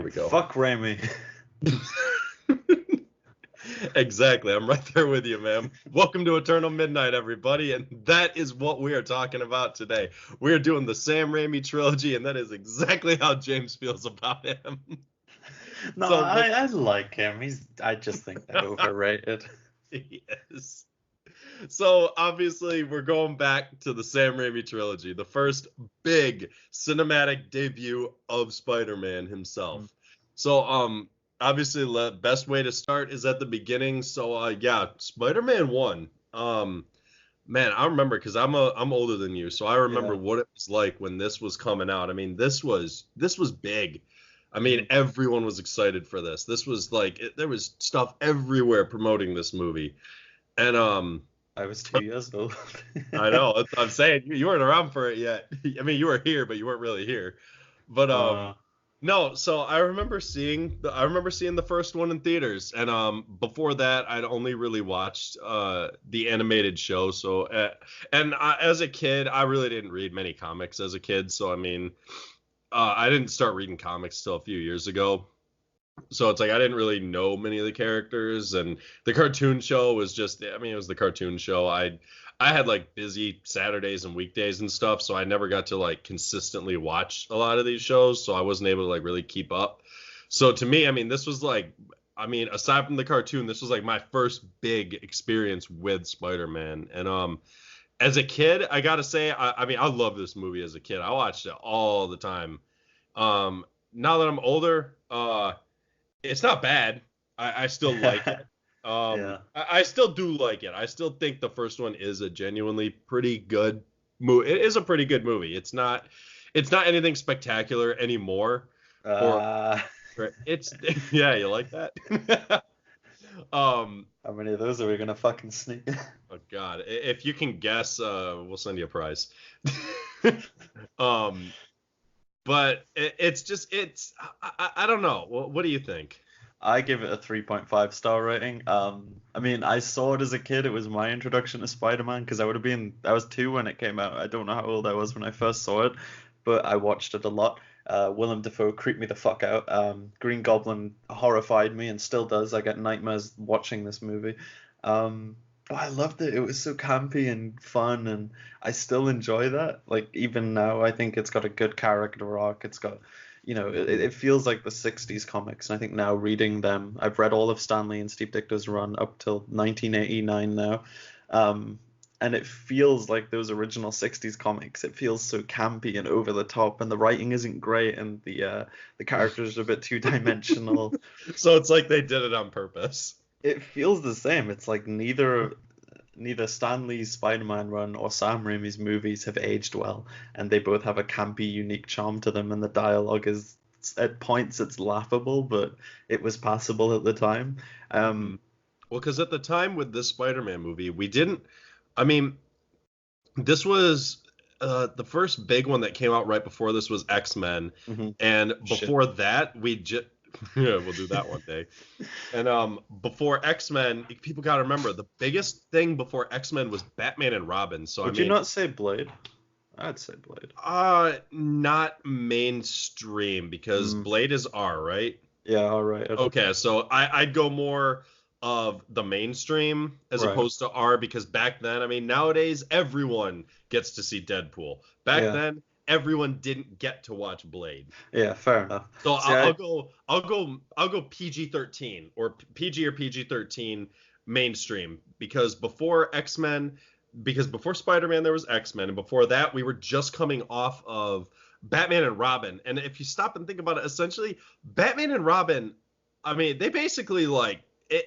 we go. Fuck Raimi. Exactly. I'm right there with you, man. Welcome to Eternal Midnight, everybody. And that is what we are talking about today. We are doing the Sam Raimi trilogy, and that is exactly how James feels about him. No, So I like him. I just think they're overrated. Yes. So obviously we're going back to the Sam Raimi trilogy, the first big cinematic debut of Spider-Man himself. So obviously the best way to start is at the beginning. So yeah, Spider-Man 1. Man, I remember because I'm older than you, so I remember what it was like when this was coming out. I mean, this was big. I mean, everyone was excited for this. This was like there was stuff everywhere promoting this movie. And I was 2 years old. I know. That's what I'm saying. You weren't around for it yet. I mean, you were here, but you weren't really here. But no. So I remember seeing the first one in theaters, and before that, I'd only really watched the animated show. So as a kid, I really didn't read many comics as a kid. So I mean, I didn't start reading comics till a few years ago. So it's like I didn't really know many of the characters, and the cartoon show was just, I mean, it was the cartoon show. I had like busy Saturdays and weekdays and stuff, so I never got to like consistently watch a lot of these shows, so I wasn't able to like really keep up. So to me, I mean, this was like, I mean, aside from the cartoon, this was like my first big experience with Spider-Man. And as a kid, I gotta say, I mean, I love this movie as a kid. I watched it all the time. Now that I'm older, it's not bad. I still like it. I still do like it. I still think the first one is a genuinely pretty good movie. It is a pretty good movie. It's not anything spectacular anymore. It's yeah, you like that? How many of those are we gonna fucking sneak? Oh God, if you can guess, we'll send you a prize. But I don't know. What do you think? I give it a 3.5 star rating. I mean, I saw it as a kid. It was my introduction to Spider-Man because I was 2 when it came out. I don't know how old I was when I first saw it, but I watched it a lot. Willem Dafoe creeped me the fuck out. Green Goblin horrified me and still does. I get nightmares watching this movie. But I loved it. It was so campy and fun, and I still enjoy that. Like, even now, I think it's got a good character arc. It's got, it feels like the 60s comics. And I think now reading them, I've read all of Stanley and Steve Ditko's run up till 1989 now. And it feels like those original 60s comics. It feels so campy and over the top, and the writing isn't great, and the characters are a bit two-dimensional. So it's like they did it on purpose. It feels the same. It's like neither Stan Lee's Spider-Man run or Sam Raimi's movies have aged well, and they both have a campy, unique charm to them, and the dialogue is, at points, it's laughable, but it was passable at the time. Well, because at the time with this Spider-Man movie, this was the first big one that came out right before this was X-Men, and before that, yeah, we'll do that one day. And before X-Men, people got to remember, the biggest thing before X-Men was Batman and Robin. So Would you not say Blade? I'd say Blade. Not mainstream, because Blade is R, right? Yeah, all right. Okay, so I'd go more of the mainstream as opposed to R, because back then, I mean, nowadays everyone gets to see Deadpool. Back then, everyone didn't get to watch Blade. Yeah, fair enough. So I'll go PG-13 or PG or PG-13 mainstream, because before Spider-Man there was X-Men, and before that we were just coming off of Batman and Robin. And if you stop and think about it, essentially Batman and Robin, I mean, they basically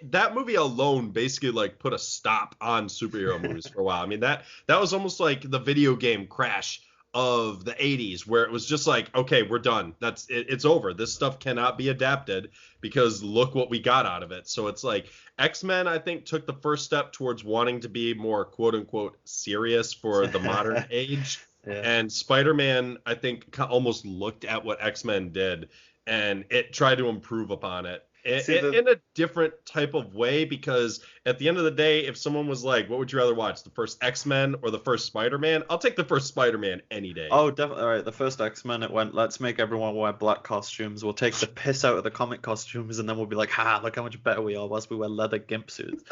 that movie alone basically like put a stop on superhero movies for a while. I mean, that was almost like the video game Crash of the 80s, where it was just like, okay, we're done. It's over. This stuff cannot be adapted, because look what we got out of it. So it's like X-Men, I think, took the first step towards wanting to be more quote unquote serious for the modern age. And Spider-Man, I think, almost looked at what X-Men did and it tried to improve upon it. in a different type of way, because at the end of the day, if someone was like, what would you rather watch, the first X-Men or the first Spider-Man? I'll take the first Spider-Man any day. Oh, definitely. All right, the first X-Men, it went, let's make everyone wear black costumes. We'll take the piss out of the comic costumes, and then we'll be like, ha, look how much better we are whilst we wear leather gimp suits.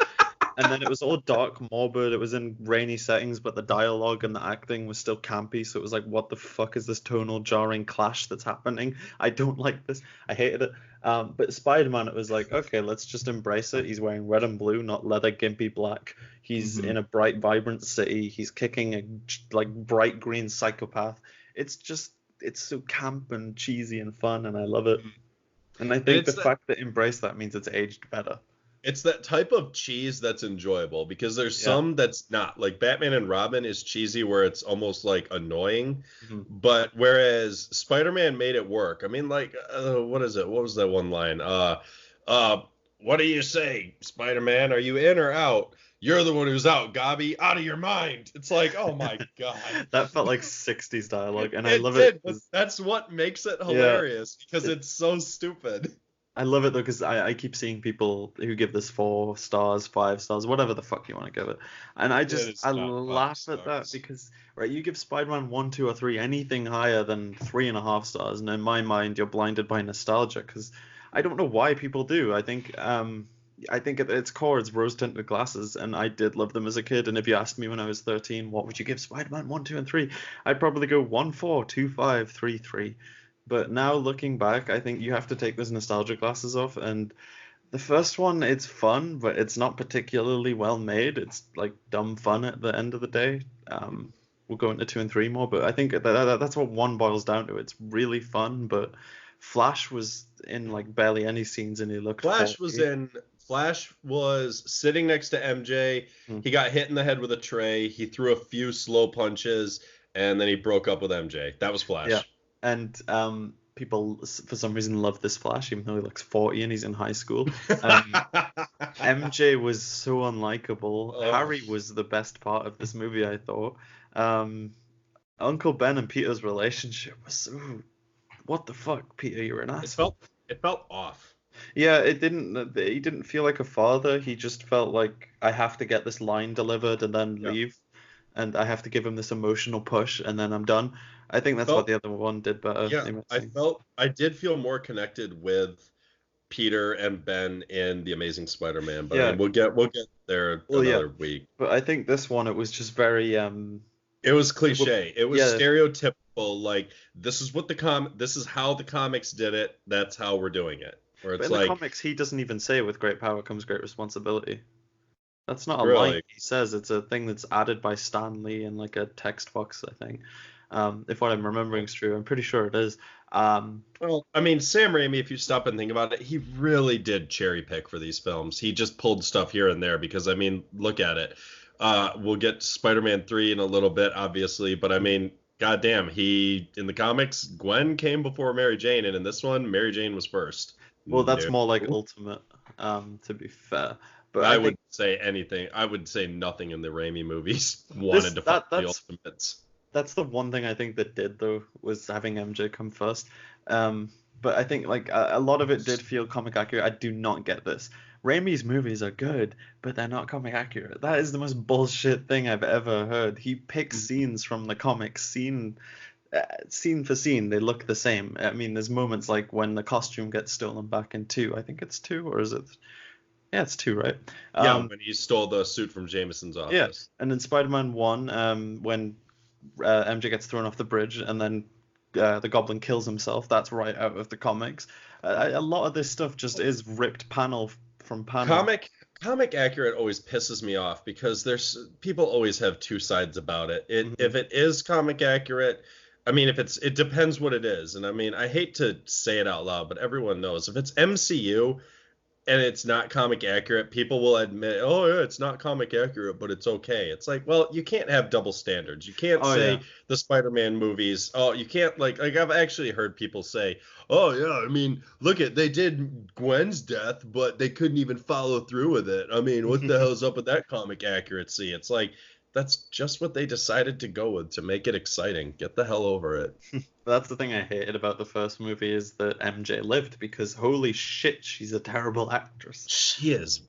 And then it was all dark, morbid. It was in rainy settings, but the dialogue and the acting was still campy. So it was like, what the fuck is this tonal jarring clash that's happening? I don't like this. I hated it. But Spider-Man, it was like, okay, let's just embrace it. He's wearing red and blue, not leather gimpy black. He's in a bright, vibrant city. He's kicking a like bright green psychopath. It's so camp and cheesy and fun, and I love it. And I think the fact that embrace that means it's aged better. It's that type of cheese that's enjoyable, because there's some that's not. Like Batman and Robin is cheesy where it's almost like annoying, but whereas Spider-Man made it work. I mean, like, what is it? What was that one line? What do you say, Spider-Man? Are you in or out? You're the one who's out, Gobby. Out of your mind. It's like, oh my god. That felt like 60s dialogue, and I love it. But that's what makes it hilarious, because it's so stupid. I love it though, because I keep seeing people who give this 4 stars, 5 stars, whatever the fuck you want to give it, and I laugh at that, because right, you give Spider-Man 1, 2, or 3 anything higher than 3.5 stars, and in my mind you're blinded by nostalgia, because I don't know why people do. I think at its core it's rose-tinted glasses, and I did love them as a kid. And if you asked me when I was 13, what would you give Spider-Man 1, 2, and 3? I'd probably go 1, 4, 2, 5, 3, 3. But now looking back, I think you have to take those nostalgia glasses off. And the first one, it's fun, but it's not particularly well made. It's like dumb fun at the end of the day. We'll go into 2 and 3 more, but I think that's what 1 boils down to. It's really fun, but Flash was in like barely any scenes, and he looked. Flash was sitting next to MJ. He got hit in the head with a tray. He threw a few slow punches, and then he broke up with MJ. That was Flash. Yeah. And people, for some reason, love this Flash, even though he looks 40 and he's in high school. MJ was so unlikable. Harry was the best part of this movie, I thought. Uncle Ben and Peter's relationship was so... What the fuck, Peter? You're an asshole. It felt off. Yeah, he didn't feel like a father. He just felt like, I have to get this line delivered and then leave. And I have to give him this emotional push, and then I'm done. I think that's what the other one did better. Yeah, I did feel more connected with Peter and Ben in The Amazing Spider-Man, but I mean, we'll get there another week. But I think this one, it was just very it was cliche. It was stereotypical. Like, this is what this is how the comics did it. That's how we're doing it. Where it's but in the comics, he doesn't even say with great power comes great responsibility. That's not a line he says. It's a thing that's added by Stan Lee in like a text box, I think. If what I'm remembering is true, I'm pretty sure it is. Well, I mean, Sam Raimi, if you stop and think about it, he really did cherry pick for these films. He just pulled stuff here and there because, I mean, look at it. We'll get Spider-Man 3 in a little bit, obviously, but I mean, goddamn, in the comics, Gwen came before Mary Jane, and in this one, Mary Jane was first. Well, that's more like Ultimate, to be fair. But I wouldn't say anything. I would say nothing in the Raimi movies wanted to fight the Ultimates. That's the one thing I think that did, though, was having MJ come first. But I think like a lot of it did feel comic accurate. I do not get this. Raimi's movies are good, but they're not comic accurate. That is the most bullshit thing I've ever heard. He picks scenes from the comics, scene for scene, they look the same. I mean, there's moments like when the costume gets stolen back in 2. I think it's 2, or is it? Yeah, it's 2, right? When he stole the suit from Jameson's office. Yeah, and in Spider-Man 1, when MJ gets thrown off the bridge and then the Goblin kills himself, that's right out of the comics. A lot of this stuff just is ripped panel from panel. Comic accurate always pisses me off because people always have two sides about it. If it is comic accurate, I mean, it depends what it is. And I mean, I hate to say it out loud, but everyone knows if it's MCU and it's not comic accurate, people will admit, oh yeah, it's not comic accurate, but it's okay. It's like, well, you can't have double standards. You can't say the Spider-Man movies. Oh, you can't like I've actually heard people say, oh yeah, I mean, they did Gwen's death, but they couldn't even follow through with it. I mean, what the hell's up with that comic accuracy? It's like, that's just what they decided to go with to make it exciting. Get the hell over it. That's the thing I hated about the first movie is that MJ lived because holy shit, she's a terrible actress. She is.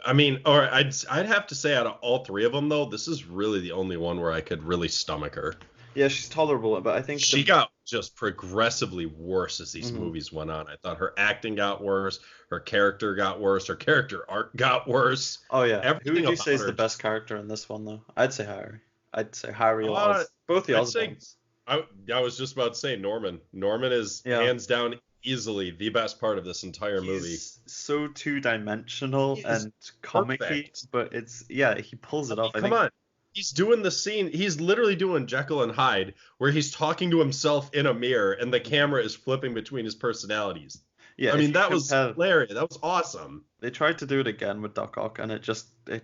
I mean, or I'd have to say out of all three of them though, this is really the only one where I could really stomach her. Yeah, she's tolerable, but I think She the got just progressively worse as these Mhm. movies went on. I thought her acting got worse, her character got worse, her character arc got worse. Oh yeah, who Everything would you say about is the her best just character in this one though? I'd say Harry. I'd say Harry or uh Both the I'd say Osborns. I was just about to say Norman. Norman is Yeah. hands down easily the best part of this entire movie. He's so two-dimensional He is and comic-y, perfect. but it's yeah, he pulls I it mean, off. I come think on. He's doing the scene. He's literally doing Jekyll and Hyde, where he's talking to himself in a mirror, and the camera is flipping between his personalities. yeah, I if mean, you that was compare hilarious. That was awesome. they tried to do it again with Doc Ock and it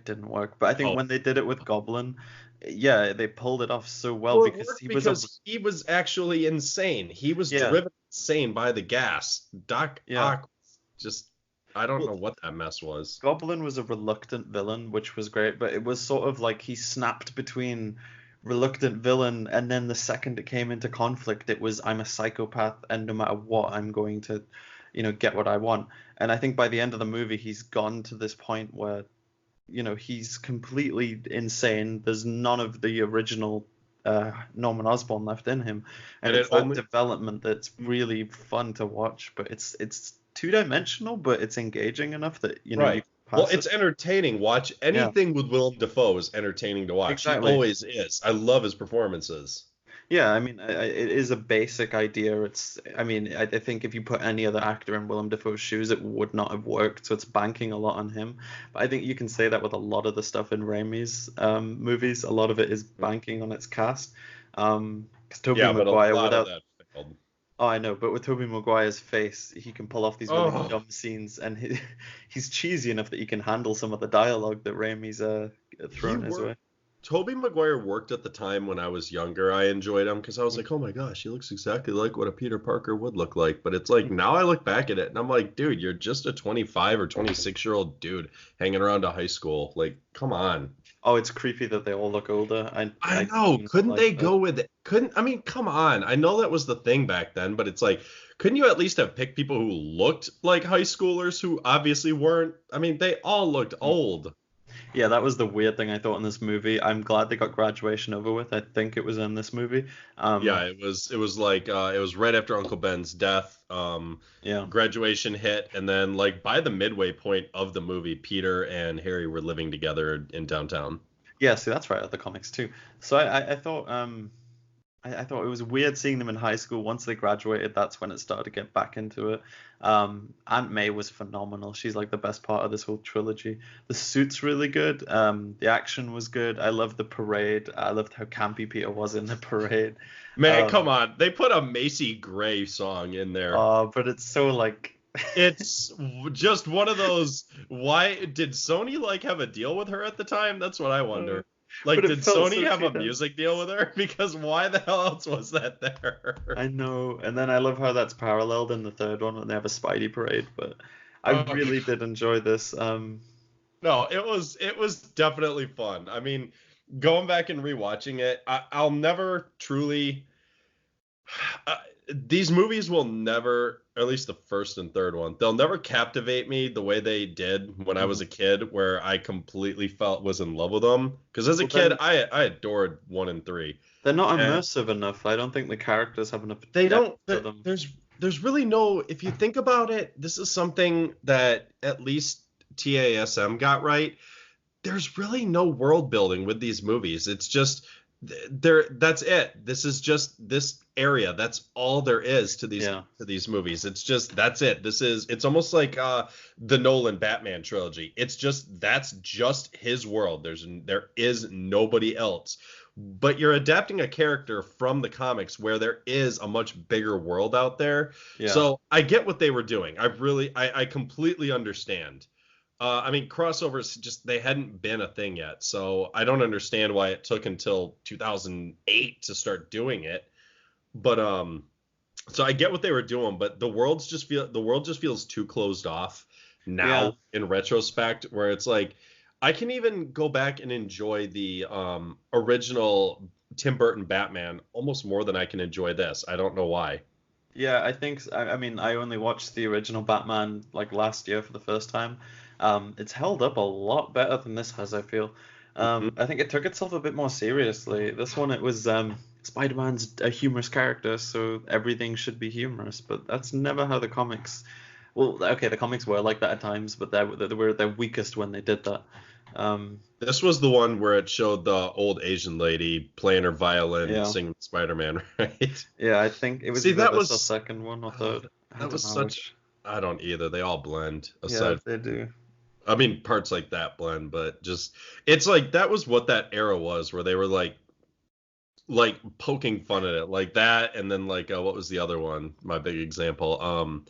didn't work. But I think Oh, when they did it with Goblin, yeah, they pulled it off so well well, it because worked he was a because he was actually insane. He was yeah, driven insane by the gas. Doc yeah. Ock was just, I don't Well, know what that mess was. Goblin was a reluctant villain, which was great, but it was sort of like he snapped between reluctant villain and then the second it came into conflict, it was I'm a psychopath and no matter what, I'm going to, get what I want. And I think by the end of the movie, he's gone to this point where, he's completely insane. There's none of the original Norman Osborn left in him, and And it it's that only, development that's really fun to watch. But it's two-dimensional, but it's engaging enough that you right. can Well, pass it. it's entertaining. Watch Yeah, anything with Willem Dafoe is entertaining to watch. He exactly. always is. I love his performances. Yeah, I mean, it is a basic idea. I mean, I think if you put any other actor in Willem Dafoe's shoes, it would not have worked. So it's banking a lot on him. But I think you can say that with a lot of the stuff in Raimi's movies. A lot of it is banking on its cast. Because Tobey Yeah, but a Maguire, lot of without, that failed. oh, I know, but with Tobey Maguire's face, he can pull off these really Oh, dumb scenes, and he's cheesy enough that he can handle some of the dialogue that Raimi's he thrown his worked. way. Tobey Maguire worked at the time when I was younger. I enjoyed him because I was Mm, like, oh my gosh, he looks exactly like what a Peter Parker would look like. But it's like mm. now I look back at it and I'm like, dude, you're just a 25 or 26-year-old dude hanging around a high school. Like, come on. Oh, it's creepy that they all look older. I I know. do not Couldn't like they that. go with it? Couldn't, I mean, come on. I know that was the thing back then, but it's like, couldn't you at least have picked people who looked like high schoolers who obviously weren't? I mean, they all looked Mm. old. Yeah, that was the weird thing I thought in this movie. I'm glad they got graduation over with. I think it was in this movie. Yeah, Um, it was like it was right after Uncle Ben's death. yeah. Graduation hit, and then like by the midway point of the movie, Peter and Harry were living together in downtown. Yeah, see, that's right at the comics too. So I thought I thought it was weird seeing them in high school. Once they graduated, that's when it started to get back into it. Aunt May was phenomenal. She's like the best part of this whole trilogy. The suit's really good. The action was good. I loved the parade. I loved how campy Peter was in the parade. Man, Um, come on. They put a Macy Gray song in there. but it's so like It's just one of those. Why did Sony like have a deal with her at the time? That's what I uh, wonder. but Like, it did felt Sony so have a 2000. music deal with her? Because why the hell else was that there? I know, and then I love how that's paralleled in the third one when they have a Spidey parade. But I Oh, really did enjoy this. no, it was definitely fun. I mean, going back and rewatching it, I'll never truly. Uh, these movies will never, at least the first and third one, they'll never captivate me the way they did when I was Mhm. a kid, where I completely felt was in love with them. Because as a Well, kid, then I adored one and three, they're not and immersive enough. I don't think the characters have enough they depth don't. to them. There's really no. If you think about it, this is something that at least TASM got right. There's really no world building with these movies. It's just there. That's it. This is just this area. That's all there is to these Yeah, movies. It's just that's it. It's almost like the Nolan Batman trilogy. It's just that's just his world. There is nobody else. But you're adapting a character from the comics where there is a much bigger world out there. yeah. So I get what they were doing. I completely understand. I mean, crossovers just they hadn't been a thing yet, so I don't understand why it took until 2008 to start doing it. But so I get what they were doing, but the world just feels too closed off Yeah. now in retrospect, where it's like I can even go back and enjoy the original Tim Burton Batman almost more than I can enjoy this. I don't know why. Yeah, I think I mean I only watched the original Batman like last year for the first time. It's held up a lot better than this has, I feel. Mhm. I think it took itself a bit more seriously. This one, it was Spider-Man's a humorous character, so everything should be humorous, but that's never how the comics. Well, okay, the comics were like that at times, but they were their weakest when they did that. Um, This was the one where it showed the old Asian lady playing her violin, yeah, singing Spider-Man, right? yeah, I think it was See, either that this or was second one or oh, third. I that don't was know such. which. I don't either. They all blend. Yeah, Aside, they do. I mean, parts like that blend, but just it's like that was what that era was, where they were like poking fun at it, like that, and then like what was the other one? My big example.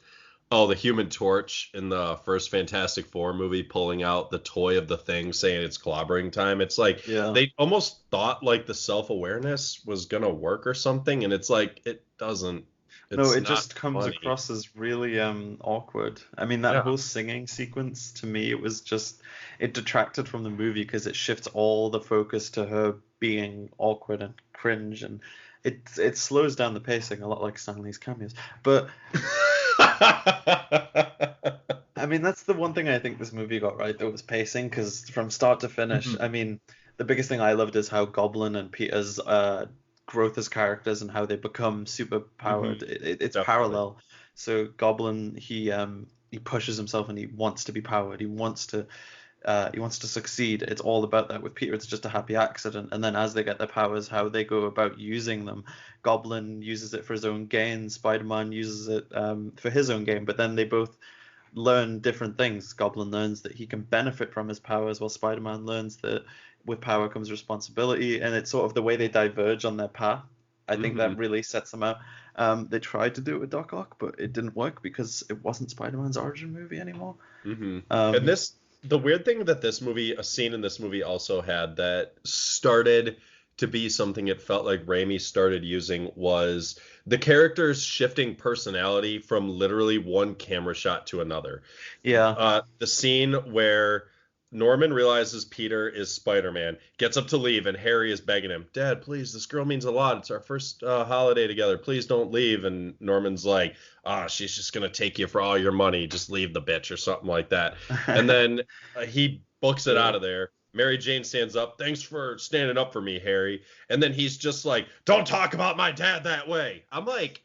Oh, the Human Torch in the first Fantastic Four movie pulling out the toy of the Thing saying it's clobbering time. It's like Yeah. they almost thought like the self-awareness was gonna work or something, and it's like it doesn't. No, It's it not just comes funny. across as really awkward. I mean, that Yeah. whole singing sequence to me, it was just it detracted from the movie because it shifts all the focus to her being awkward and cringe, and it slows down the pacing a lot like Stanley's cameos. But I mean, that's the one thing I think this movie got right, though, was pacing, because from start to finish, I mean, the biggest thing I loved is how Goblin and Peter's growth as characters and how they become super Mhm. powered. It's Definitely. parallel. So Goblin, he pushes himself and he wants to be powered. He wants to succeed. It's all about that. With Peter, it's just a happy accident. And then as they get their powers, how they go about using them. Goblin uses it for his own gain. Spider-Man uses it for his own gain. But then they both learn different things. Goblin learns that he can benefit from his powers, while Spider-Man learns that with power comes responsibility, and it's sort of the way they diverge on their path. I think Hmm. that really sets them out. They tried to do it with Doc Ock, but it didn't work because it wasn't Spider-Man's origin movie anymore. Hmm. And Um, the weird thing that this movie, a scene in this movie also had that started to be something it felt like Raimi started using was the characters shifting personality from literally one camera shot to another. yeah, The scene where Norman realizes Peter is Spider-Man, gets up to leave, and Harry is begging him, "Dad, please, this girl means a lot. It's our first holiday together. Please don't leave." And Norman's like, "Ah, she's just gonna take you for all your money. Just leave the bitch," or something like that. And then he books it out true. of there. Mary Jane stands up. "Thanks for standing up for me, Harry." And then he's just like, "Don't talk about my dad that way." I'm like,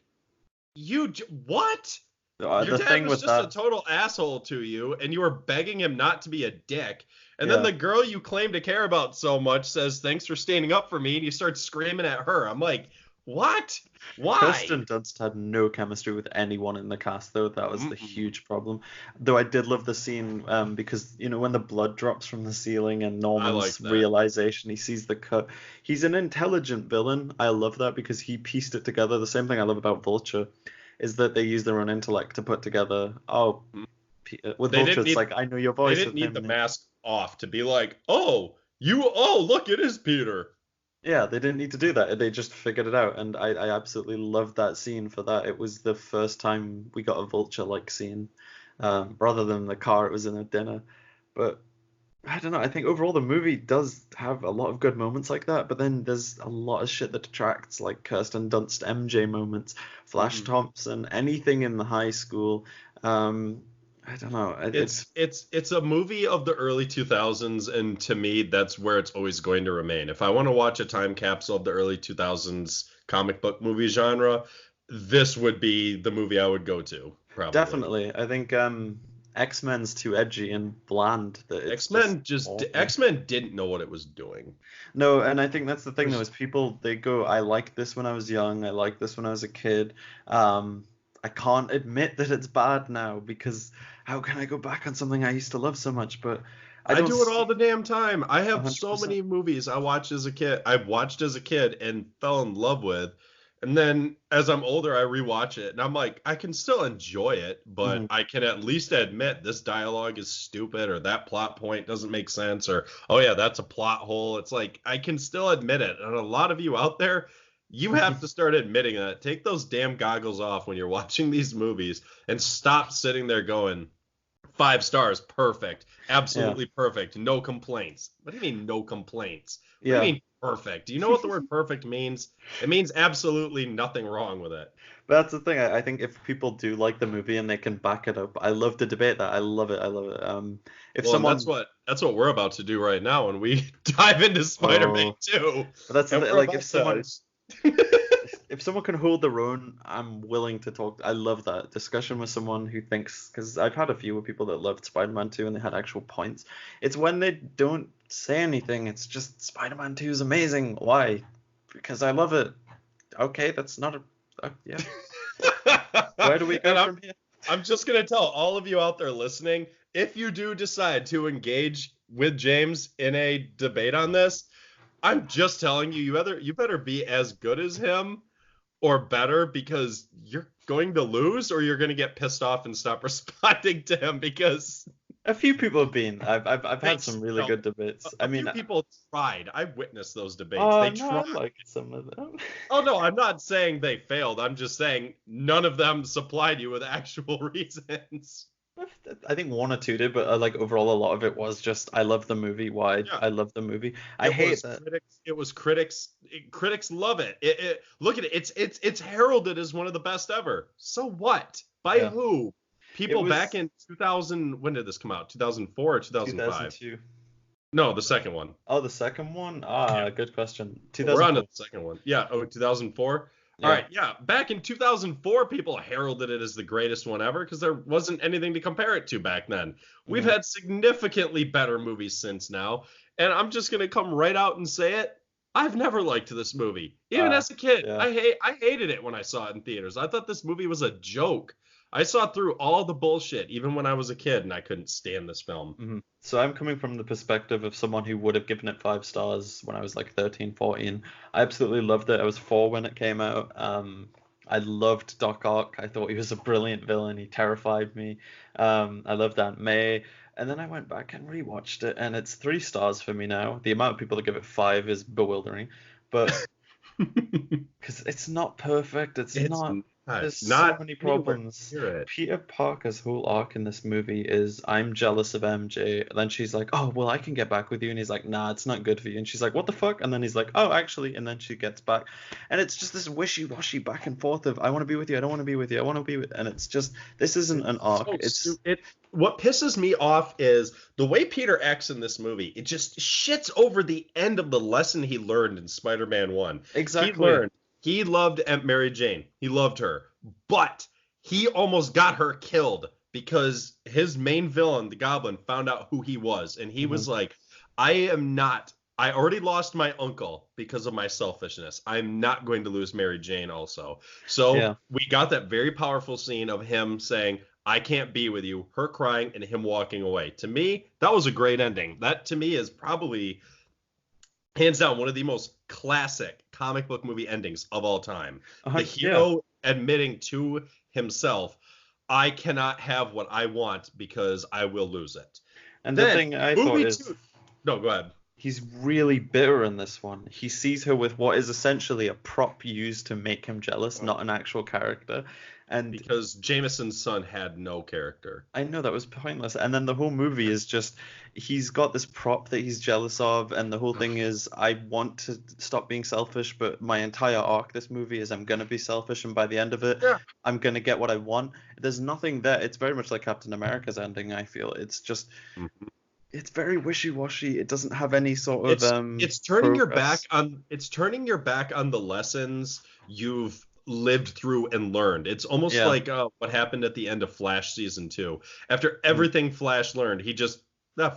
what? Your The dad thing was with just a that, total asshole to you, and you were begging him not to be a dick. And then yeah. the girl you claim to care about so much says, "Thanks for standing up for me," and you start screaming at her. I'm like, what? Why? Kirsten Dunst had no chemistry with anyone in the cast, though. That was the Mm-mm. huge problem. Though I did love the scene because, when the blood drops from the ceiling and I Norman's like that. realization, he sees the cut. He's an intelligent villain. I love that because he pieced it together. The same thing I love about Vulture is that they use their own intellect to put together, oh, Mm. with They Vulture, didn't it's need like, I know your they voice didn't with need the him. mask off to be like, look, it is Peter. Yeah, they didn't need to do that. They just figured it out, and I absolutely loved that scene for that. It was the first time we got a vulture-like scene, rather than the car it was in at dinner. But I don't know. I think overall the movie does have a lot of good moments like that, but then there's a lot of shit that detracts, like Kirsten Dunst MJ moments, Flash Mhm. Thompson, anything in the high school. Um, I don't know. It's it's a movie of the early 2000s, and to me, that's where it's always going to remain. If I want to watch a time capsule of the early 2000s comic book movie genre, this would be the movie I would go to, probably. Definitely. I think X-Men's too edgy and bland that it's just awful. X-Men didn't know what it was doing. No, and I think that's the thing though, There's is people they go, I liked this when I was young, I liked this when I was a kid. I can't admit that it's bad now because how can I go back on something I used to love so much? But I I don't do it all see the damn time. I have so 100%. many movies I watched as a kid and fell in love with. And then as I'm older, I rewatch it and I'm like, I can still enjoy it, but Hmm. I can at least admit this dialogue is stupid or that plot point doesn't make sense or, oh yeah, that's a plot hole. It's like, I can still admit it. And a lot of you out there, you have to start admitting that. Take those damn goggles off when you're watching these movies and stop sitting there going, 5 stars, perfect, Yeah. absolutely perfect, no complaints. What do you mean no complaints? What do you Yeah. mean perfect? Do you know what the word perfect means? It means absolutely nothing wrong with it. But that's the thing. I think if people do like the movie and they can back it up, I love to debate that. I love it. I love it. If Well, and that's someone, what we're about to do right now when we dive into Spider-Man oh, 2. but that's the And thing. we're Like about to if someone can hold their own, I'm willing to talk. I love that discussion with someone who thinks, because I've had a few with people that loved Spider-Man 2 and they had actual points. It's when they don't say anything. It's just Spider-Man 2 is amazing. Why? Because I love it. Okay, that's not a. Yeah. Where do we go and from here? I'm just gonna tell all of you out there listening, if you do decide to engage with James in a debate on this, I'm just telling you, you better be as good as him or better, because you're going to lose or you're going to get pissed off and stop responding to him because A few people have been. I've they, had some really no, good debates. I a mean, few people tried. I witnessed those debates. oh They no, tried. I like some of them. Oh no, I'm not saying they failed. I'm just saying none of them supplied you with actual reasons. I think one or two did, but like overall, a lot of it was just I love the movie. Why? Yeah. I love the movie. I It hate was that. critics. It was critics. Critics love it. Look at it. It's heralded as one of the best ever. So what? By Yeah, who? it People back was in 2000. When did this come out? 2004 or 2005? 2002. No, the second one. Oh, the second one? Yeah, Ah, good question. we're on to 2004. the second one. Yeah. Oh, 2004. All Yeah. right. Yeah. Back in 2004, people heralded it as the greatest one ever because there wasn't anything to compare it to back then. We've Hmm. had significantly better movies since now, and I'm just gonna come right out and say it. I've never liked this movie. Even Ah, as a kid, yeah. I hated it when I saw it in theaters. I thought this movie was a joke. I saw through all the bullshit even when I was a kid, and I couldn't stand this film. Hmm. So I'm coming from the perspective of someone who would have given it 5 stars when I was like 13, 14. I absolutely loved it. I was 4 when it came out. I loved Doc Ock. I thought he was a brilliant villain. He terrified me. I loved Aunt May. And then I went back and rewatched it, and it's 3 stars for me now. The amount of people that give it 5 is bewildering, but because it's not perfect, it's It's not. There's so not many anywhere problems. near it. Peter Parker's whole arc in this movie is I'm jealous of MJ. And then she's like, oh, well, I can get back with you. And he's like, nah, it's not good for you. And she's like, what the fuck? And then he's like, oh, actually. And then she gets back. And it's just this wishy-washy back and forth of I want to be with you. I don't want to be with you. I want to be with. And it's just, this isn't an arc. So It's, it what pisses me off is the way Peter acts in this movie. It just shits over the end of the lesson he learned in Spider-Man 1. He exactly. learned he loved Aunt Mary Jane. He loved her. But he almost got her killed because his main villain, the Goblin, found out who he was, and he Hmm. was like, I already lost my uncle because of my selfishness. I'm not going to lose Mary Jane also. So Yeah. we got that very powerful scene of him saying, I can't be with you, her crying, and him walking away. To me, that was a great ending. That to me is probably hands down one of the most classic comic book movie endings of all time. The Yeah. hero admitting to himself, I cannot have what I want because I will lose it. And the Then thing I thought movie is, two. No, go ahead. he's really bitter in this one. He sees her with what is essentially a prop used to make him jealous, not an actual character. And Because Jameson's son had no character. I know that was pointless. And then the whole movie is just he's got this prop that he's jealous of, and the whole thing is I want to stop being selfish, but my entire arc this movie is I'm gonna be selfish, and by the end of it, Yeah. I'm gonna get what I want. There's nothing there. It's very much like Captain America's ending, I feel. It's just it's very wishy-washy. It doesn't have any sort of It's turning your back progress. on the lessons you've lived through and learned. It's almost Yeah. like what happened at the end of Flash season 2. After Mhm. everything Flash learned, he just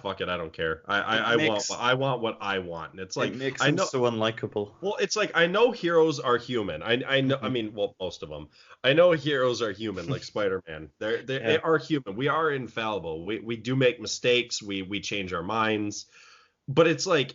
fuck it, I don't care. It makes I want what I want. And it's it like makes I him know so unlikable. well, it's like I know heroes are human. I know. I Hmm. mean, well, most of them. I know heroes are human, like Spider-Man. They Yeah. are human. We are infallible. We do make mistakes. We change our minds. But it's like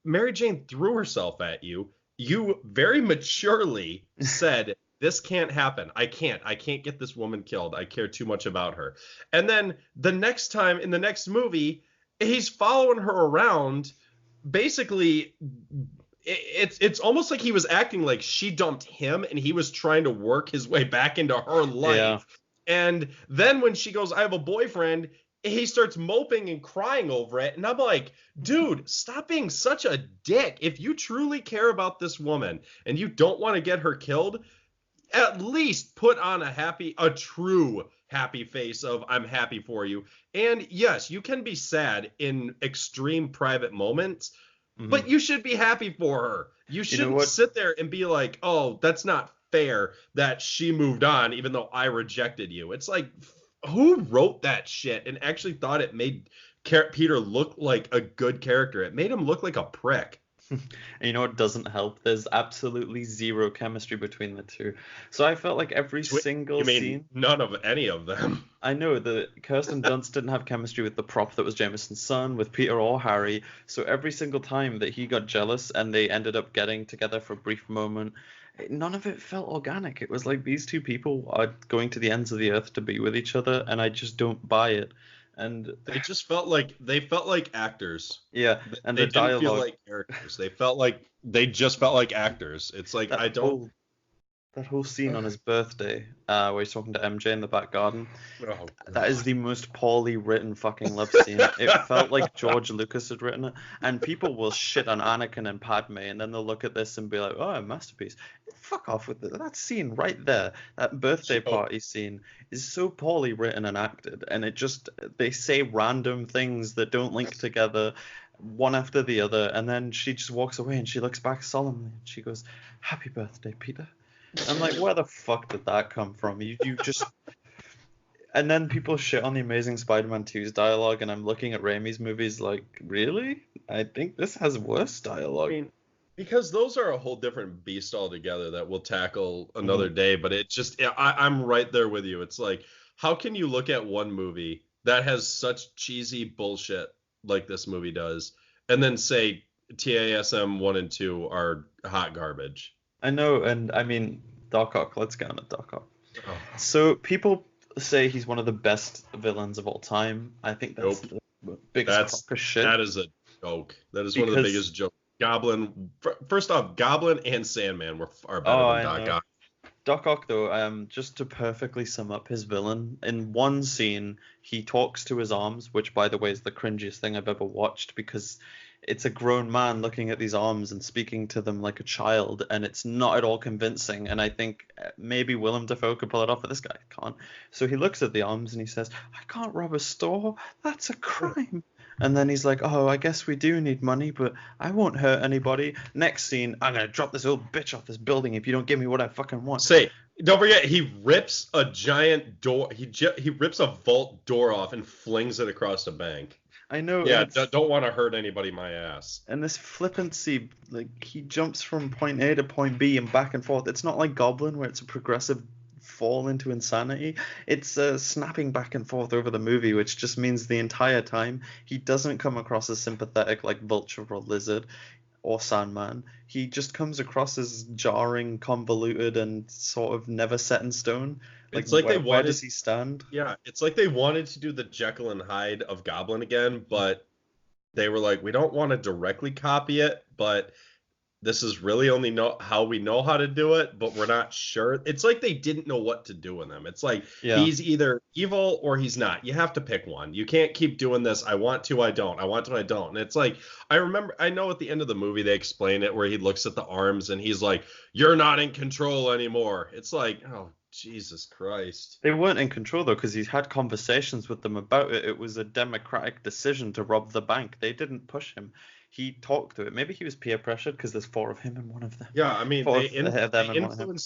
Mary Jane threw herself at you. You very maturely said, "This can't happen. I can't. I can't get this woman killed. I care too much about her." And then the next time in the next movie, he's following her around basically it's almost like he was acting like she dumped him and he was trying to work his way back into her Yeah. life And then when she goes, I have a boyfriend, he starts moping and crying over it. And I'm like, dude, stop being such a dick. If you truly care about this woman and you don't want to get her killed, at least put on a true happy face of I'm happy for you. And yes, you can be sad in extreme private moments, Hmm. but you should be happy for her. You You know shouldn't what? sit there and be like, oh, that's not fair that she moved on even though I rejected you. It's like, who wrote that shit and actually thought it made Peter look like a good character? It made him look like a prick. And you know what doesn't help? There's absolutely zero chemistry between the two. So I felt like every single You mean scene. none of any of them? I know that Kirsten Dunst didn't have chemistry with the prop that was Jameson's son, with Peter or Harry. So every single time that he got jealous and they ended up getting together for a brief moment, none of it felt organic. It was like these two people are going to the ends of the earth to be with each other, and I just don't buy it. And They felt like actors. yeah, and They the didn't feel dialogue, like characters. They just felt like actors. It's like that I don't. whole that whole scene on his birthday, where he's talking to MJ in the back garden. Oh That is God. the most poorly written fucking love scene. It felt like George Lucas had written it. And people will shit on Anakin and Padme, and then they'll look at this and be like, "Oh, a masterpiece." Fuck off with it. That scene right there, that birthday Yo, party scene, is so poorly written and acted, and it just they say random things that don't link together, one after the other, and then she just walks away and she looks back solemnly and she goes, "Happy birthday, Peter." I'm like, where the fuck did that come from? You just and then people shit on the Amazing Spider-Man 2's dialogue, and I'm looking at Raimi's movies like, really? I think this has worse I dialogue. mean, because those are a whole different beast altogether that we'll tackle Hmm. another day. But it just, yeah, I'm right there with you. It's like, how can you look at one movie that has such cheesy bullshit like this movie does, and then say TASM 1 and 2 are hot garbage? I know, and I mean, Doc Ock, let's get on it, Doc Ock. Oh, So people say he's one of the best villains of all time. I think that's nope. the biggest crock That's of shit that is a joke. That is one of the because, biggest jokes. Goblin, first off, Goblin and Sandman are better oh, than I Doc know. Ock. Doc Ock, though, just to perfectly sum up his villain, in one scene, he talks to his arms, which, by the way, is the cringiest thing I've ever watched because it's a grown man looking at these arms and speaking to them like a child, and it's not at all convincing. And I think maybe Willem Dafoe could pull it off, but this guy can't. So he looks at the arms and he says, "I can't rob a store. That's a crime." And then he's like, "Oh, I guess we do need money, but I won't hurt anybody." Next scene, "I'm gonna drop this old bitch off this building if you don't give me what I fucking want." Say, don't forget, he rips a giant door. He rips a vault door off and flings it across the bank. I know, and Yeah, it's don't want to hurt anybody. My ass. and this flippancy, like he jumps from point A to point B and back and forth. It's not like Goblin where it's a progressive fall into insanity. It's snapping back and forth over the movie, which just means the entire time he doesn't come across as sympathetic like Vulture or Lizard or Sandman. He just comes across as jarring, convoluted, and sort of never set in stone. Like It's like they where does wanted. he stand? Yeah, it's like they wanted to do the Jekyll and Hyde of Goblin again, but they were like, we don't want to directly copy it, but this is really only how we know how to do it, but we're not sure. It's like they didn't know what to do with him. It's like Yeah. he's either evil or he's not. You have to pick one. You can't keep doing this. I want to, I don't. I want to, I don't. And it's like I know at the end of the movie they explain it where he looks at the arms and he's like, "You're not in control anymore." It's like, oh Jesus Christ. They weren't in control though, because he's had conversations with them about it. It was a democratic decision to rob the bank. They didn't push him. He talked to it. Maybe he was peer pressured because there's four of him and one of them. Yeah, I mean Four of them and one of him.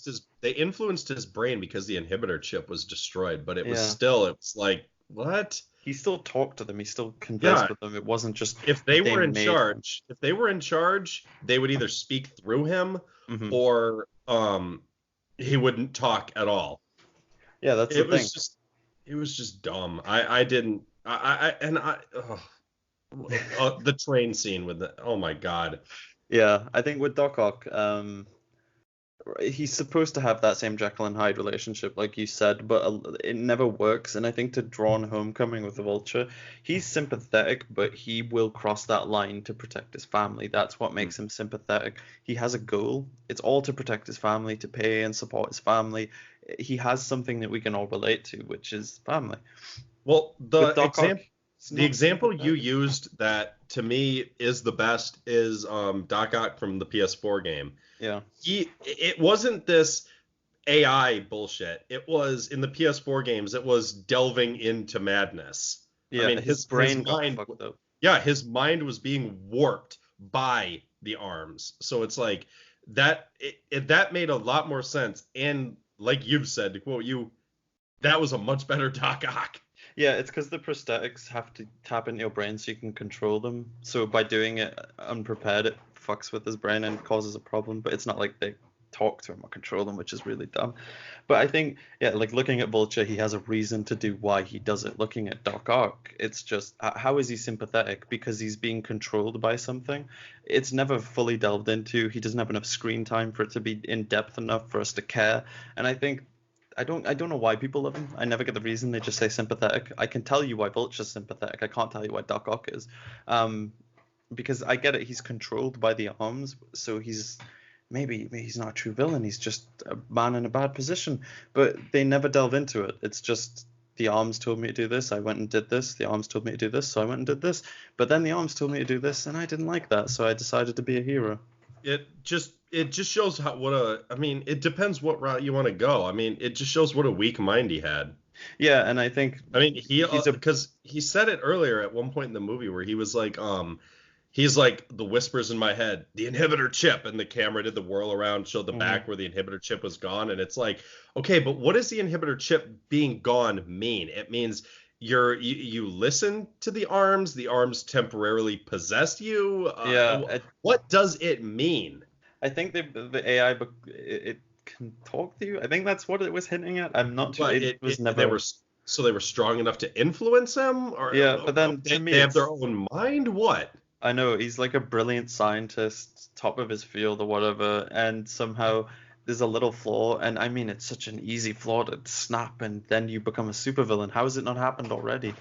they influenced his brain because the inhibitor chip was destroyed, but Yeah. it was like, what? He still talked to them. He still conversed Yeah, with them. It wasn't just if they they were in made him. charge, they would either speak through him Hmm. or he wouldn't talk at all. Yeah, that's the It thing. was just it was just dumb. I didn't I and I the train scene with the oh my God. Yeah, I think with Doc Ock, He's supposed to have that same Jekyll and Hyde relationship, like you said, but it never works. And I think to draw on Homecoming with the Vulture, he's sympathetic, but he will cross that line to protect his family. That's what makes him sympathetic. He has a goal. It's all to protect his family, to pay and support his family. He has something that we can all relate to, which is family. Well, With Doc Ock, it's the not example you sympathetic. used that to me is the best is Doc Ock from the PS4 game. Yeah. It wasn't this AI bullshit. It was in the PS4 games, it was delving into madness. I Yeah, mean, his his brain got mind, fucked up. yeah, his mind was being warped by the arms. So it's like that made a lot more sense. And like you've said, to quote you, that was a much better Doc Ock. Yeah, it's because the prosthetics have to tap into your brain so you can control them. So by doing it unprepared, it fucks with his brain and causes a problem. But it's not like they talk to him or control him, which is really dumb. But I think, yeah, like looking at Vulture, he has a reason to do why he does it. Looking at Doc Ock, it's just how is he sympathetic? Because he's being controlled by something. It's never fully delved into. He doesn't have enough screen time for it to be in depth enough for us to care. And I think I don't know why people love him. I never get the reason. They just say sympathetic. I can tell you why Vulture's sympathetic. I can't tell you why Doc Ock is. Um, because I get it. He's controlled by the arms, so maybe he's not a true villain. He's just a man in a bad position. But they never delve into it. It's just the arms told me to do this. I went and did this. The arms told me to do this, so I went and did this. But then the arms told me to do this, and I didn't like that, so I decided to be a hero. It just shows I mean, it depends what route you want to go. I mean, it just shows what a weak mind he had. Yeah, and I think I mean, he's a because he said it earlier at one point in the movie where he was like, he's like the whispers in my head, the inhibitor chip, and the camera did the whirl around, showed the Mhm. back where the inhibitor chip was gone, and it's like, okay, but what does the inhibitor chip being gone mean? It means you listen to the arms temporarily possess you. yeah. What does it mean? I think the AI it can talk to you. I think that's what it was hinting at. I'm not too. But It was they never. were so they were strong enough to influence him, or Yeah, but then to me, they have their it's. own mind. What? I know he's like a brilliant scientist, top of his field or whatever, and somehow there's a little flaw, and I mean it's such an easy flaw to snap, and then you become a supervillain. How has it not happened already?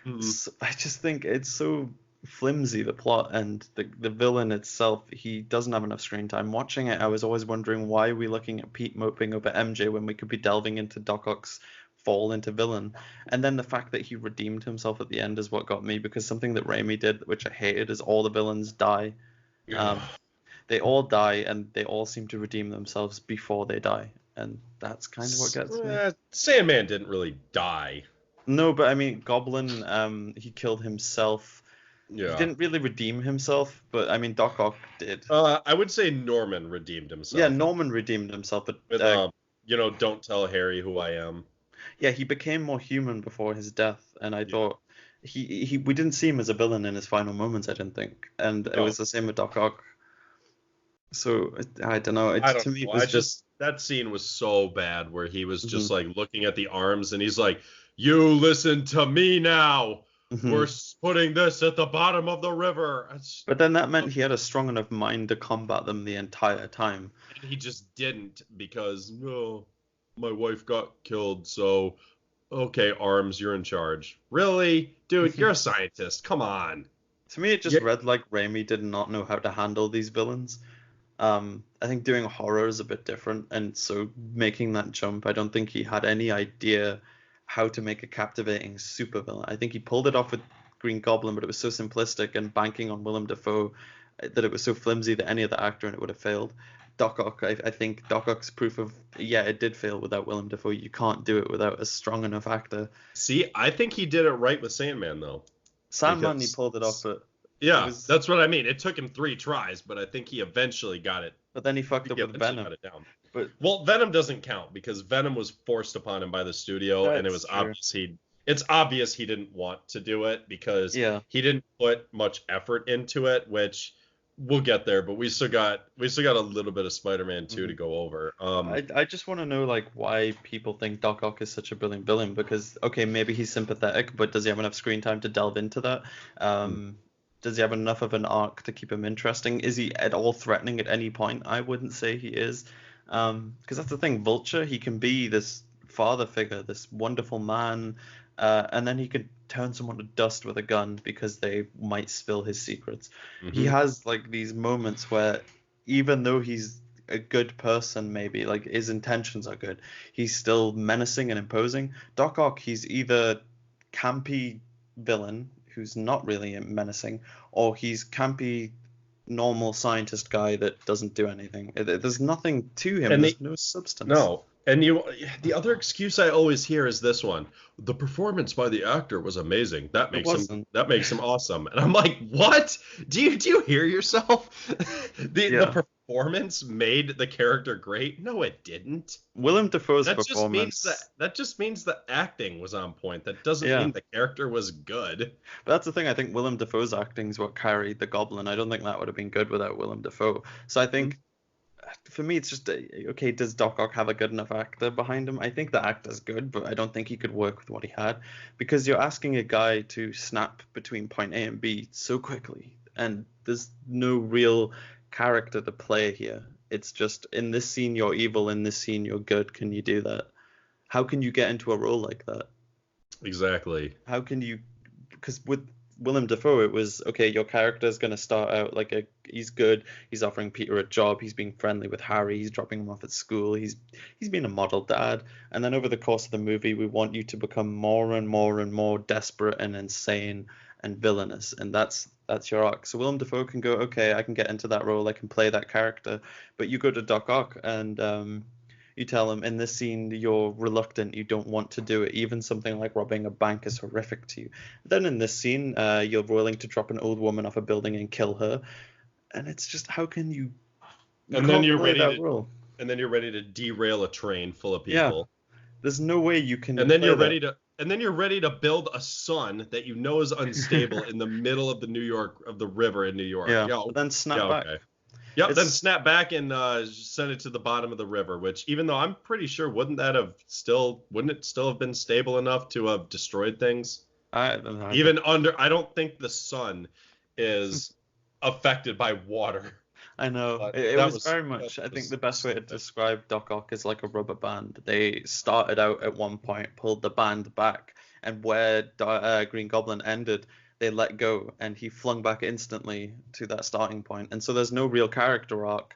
Mm, So, I just think it's so flimsy, the plot, and the villain itself. He doesn't have enough screen time. Watching it, I was always wondering why are we looking at Pete moping over MJ when we could be delving into Doc Ock's fall into villain. And then the fact that he redeemed himself at the end is what got me, because something that Raimi did, which I hated, is all the villains die. Um, ugh. they all die, and they all seem to redeem themselves before they die, and that's kind of what gets me. Sandman didn't really die. No, but I mean, Goblin, he killed himself. He Yeah. didn't really redeem himself, but I mean, Doc Ock did. I would say Norman redeemed Yeah, himself Norman redeemed himself, but with don't tell Harry who I am. yeah, he became more human before his death, and I Yeah. thought he we didn't see him as a villain in his final moments, I didn't think, and it No, was the same with Doc Ock. So I don't know. It I don't to me know. it was just. That scene was so bad where he was just Mhm, like looking at the arms and he's like, "You listen to me now. We're mhm. putting this at the bottom of the river." But then that meant he had a strong enough mind to combat them the entire time. And he just didn't because no, my wife got killed, so okay, arms, you're in charge. Really? Dude, you're a scientist. Come on. To me, it Yeah. just read like Raimi did not know how to handle these villains. I think doing horror is a bit different, and so making that jump, I don't think he had any idea how to make a captivating supervillain. I think he pulled it off with Green Goblin, but it was so simplistic and banking on Willem Dafoe that it was so flimsy that any other actor in it would have failed. Doc Ock, I think Doc Ock's proof of yeah, it did fail without Willem Dafoe. You can't do it without a strong enough actor. See, I think he did it right with Sandman though. Sandman, he Because pulled it off, but it yeah, was. that's what I mean. It took him 3 tries, but I think he eventually got it. But then he I fucked think up he with eventually Venom. got it down. But Well, Venom doesn't count because Venom was forced upon him by the studio, and it that's was true. obvious it's obvious he didn't want to do it because Yeah. he didn't put much effort into it, which we'll get there, but we still got a little bit of Spider-Man 2 to Mhm. go over. I just want to know like why people think Doc Ock is such a brilliant villain, because okay, maybe he's sympathetic, but does he have enough screen time to delve into that? Does he have enough of an arc to keep him interesting? Is he at all threatening at any point? I wouldn't say he is. Because that's the thing, Vulture, he can be this father figure, this wonderful man, and then he could turn someone to dust with a gun because they might spill his secrets. He Hmm. has like these moments where even though he's a good person, maybe like his intentions are good, he's still menacing and imposing. Doc Ock, he's either campy villain who's not really menacing, or he's campy normal scientist guy that doesn't do anything. There's nothing to him. And There's the no substance. No. The other excuse I always hear is this one. The performance by the actor was amazing. It wasn't. That makes him awesome. And I'm like, what? Do you hear yourself? The Yeah. performance made the character great? No, it didn't. Willem Dafoe's performance. That just means the acting was on point. That doesn't Yeah. mean the character was good. But that's the thing. I think Willem Dafoe's acting's what carried the Goblin. I don't think that would have been good without Willem Dafoe. So I think for me, it's just okay. Does Doc Ock have a good enough actor behind him? I think the actor's good, but I don't think he could work with what he had because you're asking a guy to snap between point A and B so quickly, and there's no real character to play here. It's just in this scene you're evil, in this scene you're good. Can you do that? How can you get into a role like that? Exactly. How can you? Because with Willem Dafoe, it was okay. Your character is going to start out like he's good. He's offering Peter a job. He's being friendly with Harry. He's dropping him off at school. He's being a model dad. And then over the course of the movie, we want you to become more and more and more desperate and insane and villainous. And that's your arc. So Willem Dafoe can go, okay, I can get into that role. I can play that character. But you go to Doc Ock and you tell him in this scene you're reluctant, you don't want to do it. Even something like robbing a bank is horrific to you. Then in this scene, you're willing to drop an old woman off a building and kill her, and it's just how can you? And then you're ready that to role. and then you're ready to derail a train full of Yeah, people. there's no way you can. And then play you're that. ready to and then you're ready to build a sun that you know is unstable in the middle of the river in New York. Yeah, Yeah, but then snap yeah, back. okay. Yep, then It's snap back and send it to the bottom of the river, which even though I'm pretty sure wouldn't it still have been stable enough to have destroyed things? I don't know. Even under I don't think the sun is affected by water. I know. But It that was very much. I think the best way to describe Doc Ock is like a rubber band. They started out at one point, pulled the band back, and where Green Goblin ended, they let go, and he flung back instantly to that starting point. And so there's no real character arc.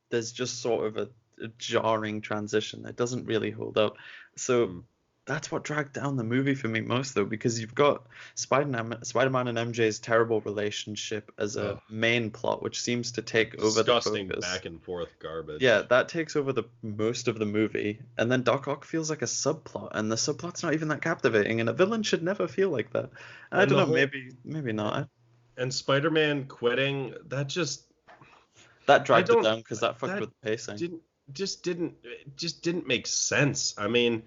There's just sort of a jarring transition. It doesn't really hold up. So that's what dragged down the movie for me most, though, because you've got Spider-Man and MJ's terrible relationship as a main plot, which seems to take over the disgusting focus. back and forth garbage. Yeah, that takes over the most of the movie, and then Doc Ock feels like a subplot, and the subplot's not even that captivating, and a villain should never feel like that. I don't know, maybe not. And Spider-Man quitting, that dragged it down because that fucked with the pacing. Didn't make sense. I mean,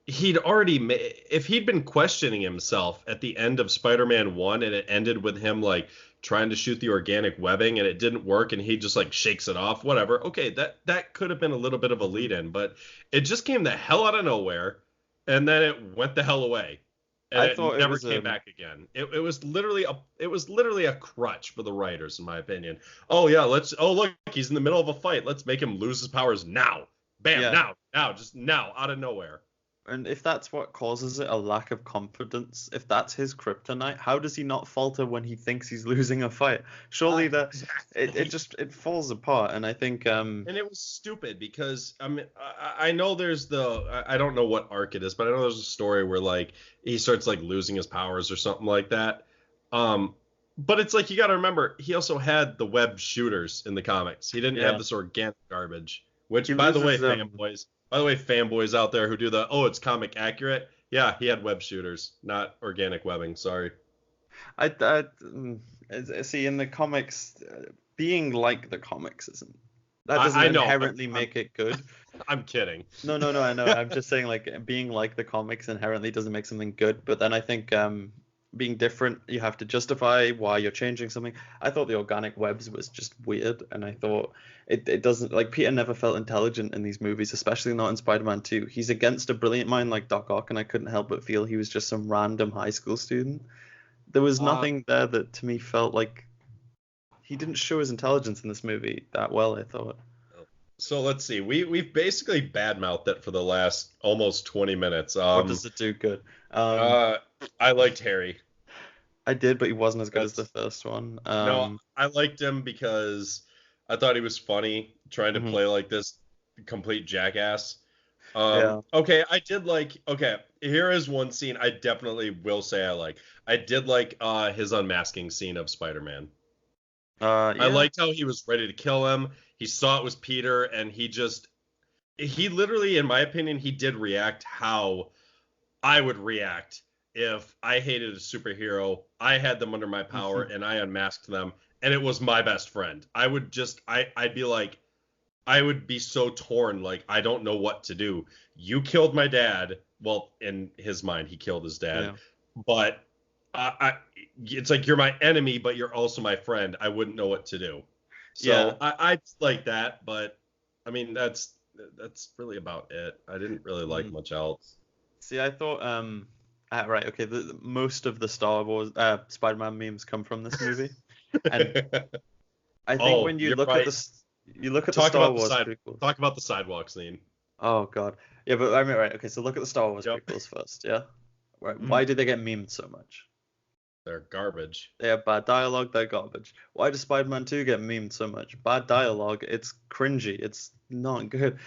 if he'd been questioning himself at the end of Spider-Man 1 and it ended with him like trying to shoot the organic webbing and it didn't work and he just like shakes it off, whatever. Okay, that could have been a little bit of a lead-in, but it just came the hell out of nowhere and then it went the hell away. And I thought it never came back again. It was literally a crutch for the writers, in my opinion. Oh yeah, look, he's in the middle of a fight. Let's make him lose his powers now. Bam, now, just now, out of nowhere. And if that's what causes it, a lack of confidence, if that's his kryptonite, how does he not falter when he thinks he's losing a fight? Surely it falls apart. And I think and it was stupid because I know I don't know what arc it is, but I know there's a story where like he starts like losing his powers or something like that. But it's like you got to remember he also had the web shooters in the comics. He didn't have this organic garbage. Which, by the way, fanboys out there who do it's comic accurate. Yeah, he had web shooters, not organic webbing. Sorry. I see in the comics, being like the comics isn't. That doesn't inherently make it good. I'm kidding. No, I know. I'm just saying like being like the comics inherently doesn't make something good. But then I think being different, you have to justify why you're changing something. I thought the organic webs was just weird, and I thought it doesn't, like, Peter never felt intelligent in these movies, especially not in Spider-Man 2. He's against a brilliant mind like Doc Ock, and I couldn't help but feel he was just some random high school student. There was nothing there that to me felt like he didn't show his intelligence in this movie that well, I thought. So let's see. We've basically badmouthed it for the last almost 20 minutes. What does it do good? Uh, I liked Harry. I did, but he wasn't as good as the That's first one. No, I liked him because I thought he was funny, trying to Mhm. play like this complete jackass. Yeah. Okay, I did like. Okay, here is one scene I definitely will say I like. I did like his unmasking scene of Spider-Man. I Yeah. liked how he was ready to kill him. He saw it was Peter, and he literally, in my opinion, he did react how I would react if I hated a superhero, I had them under my power, and I unmasked them, and it was my best friend. I'd be like, I would be so torn, like I don't know what to do. You killed my dad. Well, in his mind, he killed his dad, Yeah. but I it's like you're my enemy, but you're also my friend. I wouldn't know what to do. Yeah. So I like that, but I mean that's really about it. I didn't really like Mhm. much else. See, I thought right, okay, most of the Star Wars Spider-Man memes come from this movie. And I think Oh, when you're right. you look at the Talk Star about the Wars side. prequels. Talk about the sidewalk scene. Oh God. Yeah, but I mean, right, okay, so look at the Star Wars Yep. prequels first, yeah? Right. Mm, Why did they get memed so much? they're garbage. They have bad dialogue, they're garbage. Why does Spider-Man 2 get memed so much? Bad dialogue, it's cringy, it's not good.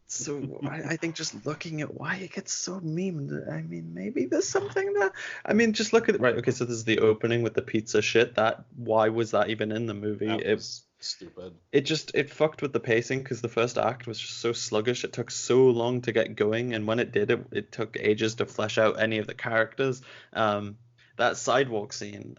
So I think just looking at why it gets so memed, I mean, maybe there's something there. I mean, just look at right. Okay, so this is the opening with the pizza shit. That why was that even in the movie? That was stupid. It fucked with the pacing because the first act was just so sluggish. It took so long to get going, and when it did, it took ages to flesh out any of the characters. That sidewalk scene.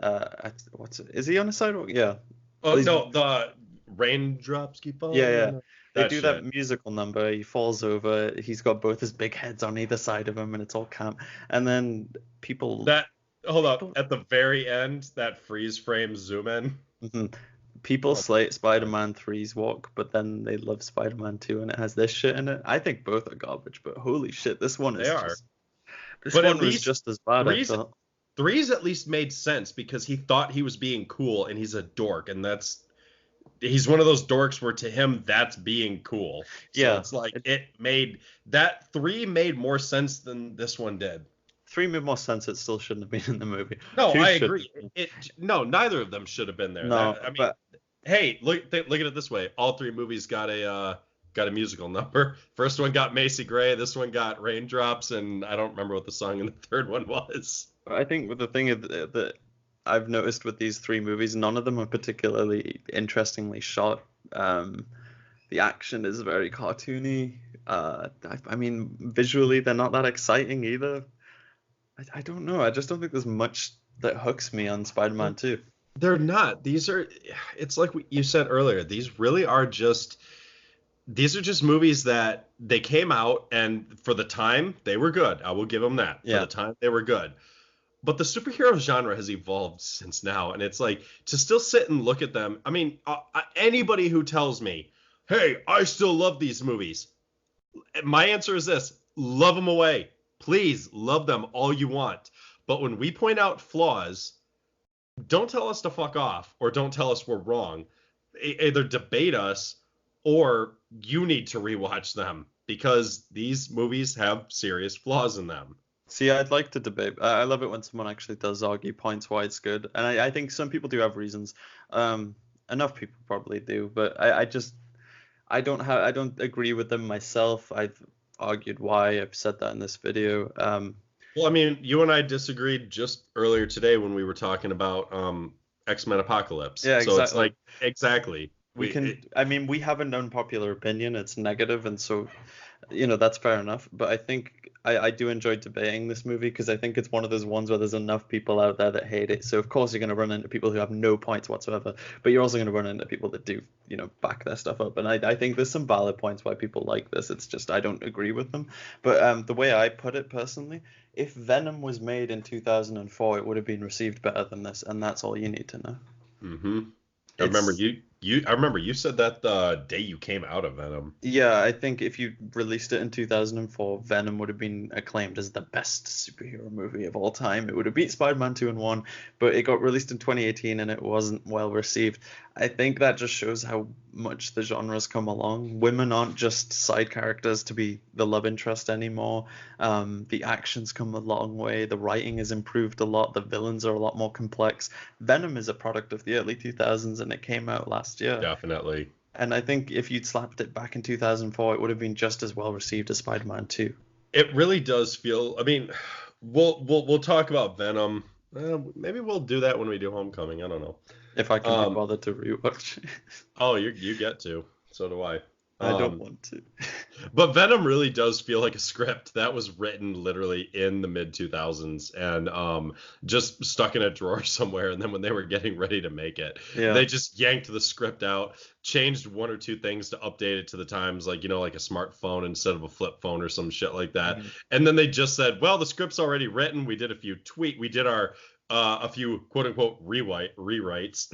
What's it? Is he on a sidewalk? Yeah. Oh Well, he's no, the raindrops keep yeah, falling yeah. on the They that do that shit. musical number. He falls over. He's got both his big heads on either side of him, and it's all camp. And then people, That hold up people, at the very end, that freeze frame zoom in. mhm. People Oh slate my God. Spider-Man 3's walk, but then they love Spider-Man 2, and it has this shit in it. I think both are garbage, but holy shit, They are. this But at one was least just as bad. I three's thought. three's at least made sense because he thought he was being cool and he's a dork and he's one of those dorks where to him that's being cool. So Yeah, it's like it made that three made more sense than this one did. 3 made more sense. It still shouldn't have been in the movie. No, 2 I should agree. have been. It no, neither of them should have been there. No, That I mean, but hey, look at it this way. All three movies got a musical number. First one got Macy Gray, this one got Raindrops, and I don't remember what the song in the third one was. I think with the thing that I've noticed with these 3 movies, none of them are particularly interestingly shot. The action is very cartoony. I mean, visually, they're not that exciting either. I don't know. I just don't think there's much that hooks me on Spider-Man 2. They're not. It's like you said earlier. These are just movies that they came out and for the time they were good. I will give them that. For Yeah. the time they were good. But the superhero genre has evolved since now, and it's like to still sit and look at them. I mean, anybody who tells me, "Hey, I still love these movies," my answer is this: love them away. Please love them all you want. But when we point out flaws, don't tell us to fuck off or don't tell us we're wrong. Either debate us or you need to rewatch them because these movies have serious flaws in them. See, I'd like to debate. I love it when someone actually does argue points why it's good, and I think some people do have reasons. Um, Enough people probably do, but I don't agree with them myself. I've argued why. I've said that in this video. Well, I mean, you and I disagreed just earlier today when we were talking about X-Men Apocalypse. Yeah, So it's exactly. like exactly. I mean, we have an unpopular opinion. It's negative, and so that's fair enough. But I think I do enjoy debating this movie because I think it's one of those ones where there's enough people out there that hate it. So of course you're going to run into people who have no points whatsoever, but you're also going to run into people that do, back their stuff up. And I think there's some valid points why people like this. It's just I don't agree with them. But the way I put it personally, if Venom was made in 2004, it would have been received better than this, and that's all you need to know. Mm-hmm. I remember It's you I remember you said that the day you came out of Venom. Yeah, I think if you released it in 2004, Venom would have been acclaimed as the best superhero movie of all time. It would have beat Spider-Man 2 and 1, but it got released in 2018 and it wasn't well received. I think that just shows how much the genre's come along. Women aren't just side characters to be the love interest anymore. The action's come a long way. The writing has improved a lot. The villains are a lot more complex. Venom is a product of the early 2000s and it came out last year. Definitely. And I think if you'd slapped it back in 2004, it would have been just as well received as Spider-Man 2. It really does feel. I mean, we'll talk about Venom. Maybe we'll do that when we do Homecoming. I don't know. If I can be bothered to rewatch. Oh, you get to. So do I. I don't want to. But Venom really does feel like a script that was written literally in the mid 2000s and just stuck in a drawer somewhere. And then when they were getting ready to make it, they just yanked the script out, changed one or two things to update it to the times, like, like a smartphone instead of a flip phone or some shit like that. Mm-hmm. And then they just said, well, the script's already written. We did a few quote unquote rewrites,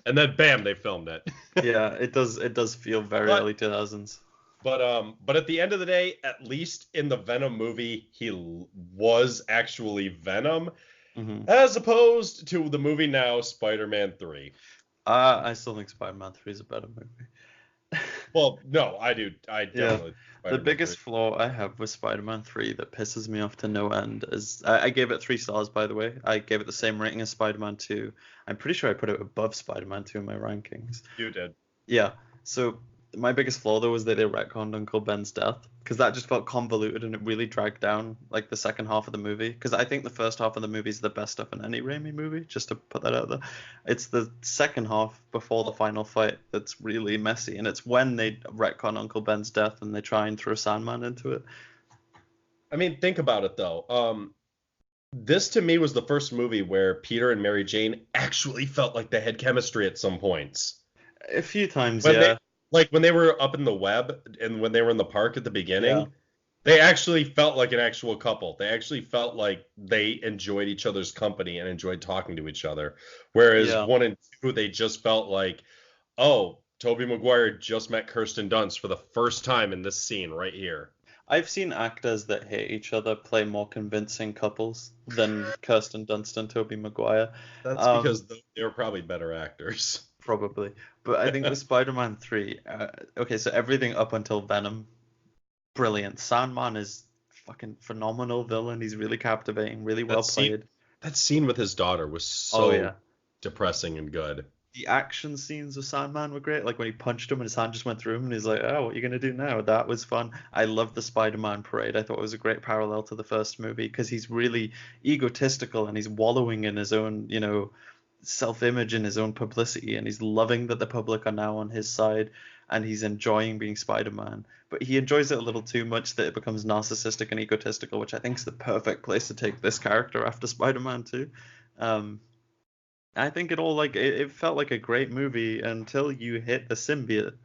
and then bam, they filmed it. Yeah, it does feel very early 2000s. But at the end of the day, at least in the Venom movie, he was actually Venom, as opposed to the movie now, Spider-Man 3. I still think Spider-Man 3 is a better movie. Well, no, I do. I definitely. The biggest flaw I have with Spider-Man 3 that pisses me off to no end is I gave it 3 stars, by the way. I gave it the same rating as Spider-Man 2. I'm pretty sure I put it above Spider-Man 2 in my rankings. You did. Yeah. So my biggest flaw though was that they retconned Uncle Ben's death, because that just felt convoluted and it really dragged down like the second half of the movie. Because I think the first half of the movie is the best stuff in any Raimi movie, just to put that out there. It's the second half before the final fight that's really messy, and it's when they retcon Uncle Ben's death and they try and throw Sandman into it. I mean, think about it though. This to me was the first movie where Peter and Mary Jane actually felt like they had chemistry at some points. A few times, yeah. Like when they were up in the web and when they were in the park at the beginning, they actually felt like an actual couple. They actually felt like they enjoyed each other's company and enjoyed talking to each other. Whereas 1 and 2, they just felt like, oh, Tobey Maguire just met Kirsten Dunst for the first time in this scene right here. I've seen actors that hate each other play more convincing couples than Kirsten Dunst and Tobey Maguire. That's because they were probably better actors. Probably. But I think with Spider-Man 3, okay, so everything up until Venom, brilliant. Sandman is fucking phenomenal villain. He's really captivating, really well played. That scene with his daughter was so depressing and good. The action scenes of Sandman were great. Like when he punched him and his hand just went through him and he's like, oh, what are you going to do now? That was fun. I loved the Spider-Man parade. I thought it was a great parallel to the first movie because he's really egotistical and he's wallowing in his own, self-image and his own publicity, and he's loving that the public are now on his side and he's enjoying being Spider-Man, but he enjoys it a little too much that it becomes narcissistic and egotistical, which I think is the perfect place to take this character after Spider-Man 2. I think it felt like a great movie until you hit the symbiote,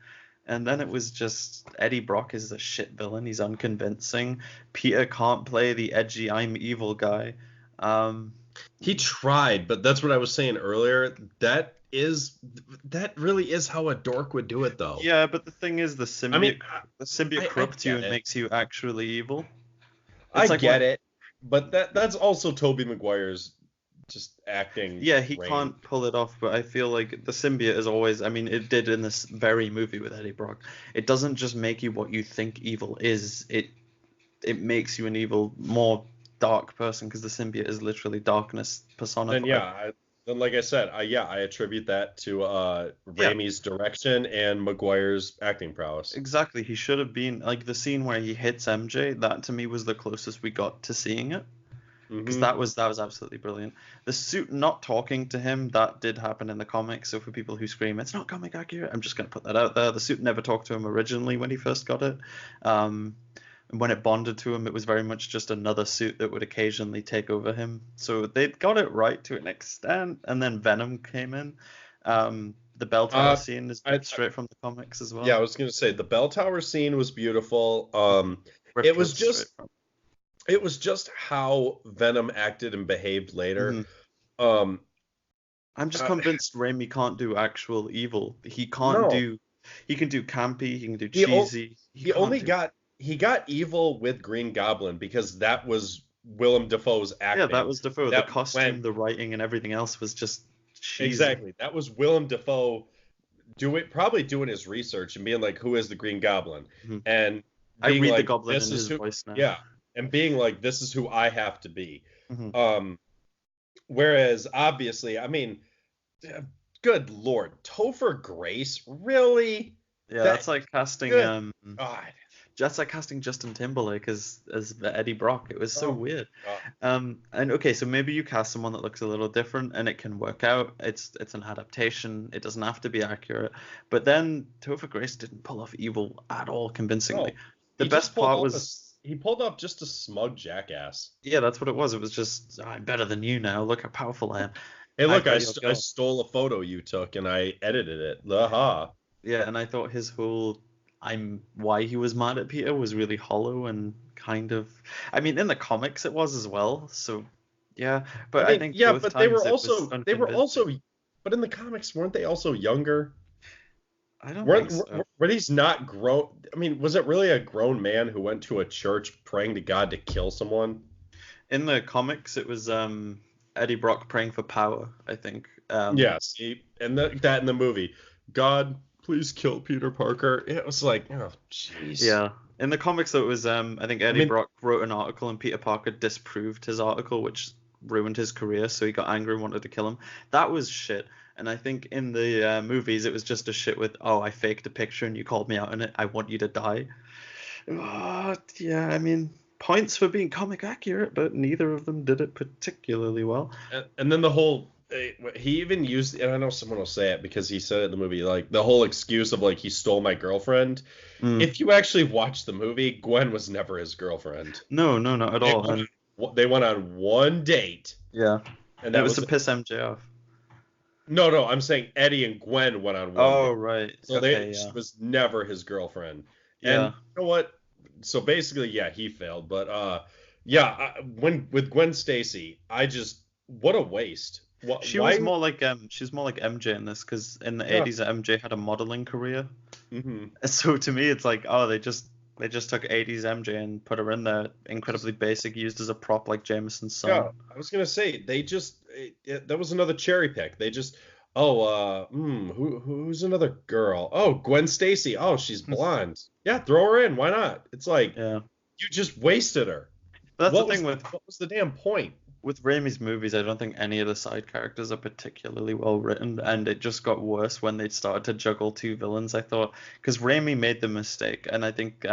and then it was just Eddie Brock is a shit villain. He's unconvincing. Peter can't play the edgy I'm evil guy. He tried, but that's what I was saying earlier. That really is how a dork would do it, though. Yeah, but the thing is, the symbiote corrupts you and makes you actually evil. I get it, but that's also Tobey Maguire's just acting. Yeah, he can't pull it off, but I feel like the symbiote is always. I mean, it did in this very movie with Eddie Brock. It doesn't just make you what you think evil is. It makes you an evil, more dark person, because the symbiote is literally darkness personified. Then like I said, I attribute that to Raimi's direction and Maguire's acting prowess. Exactly. He should have been like the scene where he hits MJ. That to me was the closest we got to seeing it, because that was absolutely brilliant. The suit not talking to him, that did happen in the comics. So for people who scream it's not comic accurate, I'm just gonna put that out there. The suit never talked to him originally when he first got it. And when it bonded to him, it was very much just another suit that would occasionally take over him. So they got it right to an extent. And then Venom came in. The bell tower scene is straight from the comics as well. Yeah, I was going to say the bell tower scene was beautiful. It was just how Venom acted and behaved later. I'm just convinced Raimi can't do actual evil. No, He can do campy, he can do he o- cheesy. He he can't only do. got evil with Green Goblin because that was Willem Dafoe's Yeah, that acting. was Defoe. The That went costume, the writing, and everything else was just cheesy. exactly. That was Willem Dafoe probably doing his research and being like, who is the Green Goblin? Mhm. And I being read the like, Goblin this in is his who, voice now. yeah, and being like, this is who I have to be. Mhm. Um, Whereas obviously, I mean, good Lord, Topher Grace, really? Yeah, That good God. that's like casting Justin Timberlake as the Eddie Brock. It was so Oh weird. God. And okay, so maybe you cast someone that looks a little different and it can work out. It's an adaptation. It doesn't have to be accurate. But then Topher Grace didn't pull off evil at all convincingly. No, The he just best pulled part off was, he pulled off just a smug jackass. yeah, that's what it was. It was just, I'm better than you now. Look how powerful I am. Hey, I've look, got your I girl. stole a photo you took and I edited it. Aha. Yeah, and I thought his whole I'm why he was mad at Peter was really hollow and kind of, I mean, in the comics it was as well. So yeah, I but I mean, think yeah, both but they were times it was also unconvincing. but in the comics, weren't they also younger? I don't think Weren't so. were these not grown? I mean, was it really a grown man who went to a church praying to God to kill someone? In the comics it was Eddie Brock praying for power, I think. Yes, and that in the movie, God, please kill Peter Parker. It was like, oh, jeez. Yeah. In the comics though it was I think I Eddie mean, Brock wrote an article and Peter Parker disproved his article, which ruined his career, so he got angry and wanted to kill him. That was shit. And I think in the movies it was just a shit with, oh, I faked a picture and you called me out on it. I want you to die. Yeah, I mean, points for being comic accurate, but neither of them did it particularly well. and then the whole he even used, and I know someone will say it because he said it in the movie, like the whole excuse of like he stole my girlfriend. Mm. If you actually watch the movie, Gwen was never his girlfriend. No, no, not at They all. went And they went on one date, yeah, and it that was was to it. piss MJ off. No, no, I'm saying Eddie and Gwen went on one Oh, date. right. So Okay, she yeah. was never his girlfriend. And Yeah. you know what? So basically, yeah, he failed. But yeah, when with Gwen Stacy, I just what a waste. What? Why? She's more like MJ in this because in the Yeah. 80s MJ had a modeling career. Hmm. So to me it's like, oh, they just took 80s MJ and put her in there, incredibly basic, used as a prop like Jameson's Yeah, son. I was gonna say they just that was another cherry pick. They just who's another girl? Oh, Gwen Stacy. Oh, she's blonde. Yeah, throw her in. Why not? It's like Yeah. you just wasted her. But that's the thing with What was the damn point? with Raimi's movies, I don't think any of the side characters are particularly well written, and it just got worse when they started to juggle two villains. I thought because Raimi made the mistake, and I think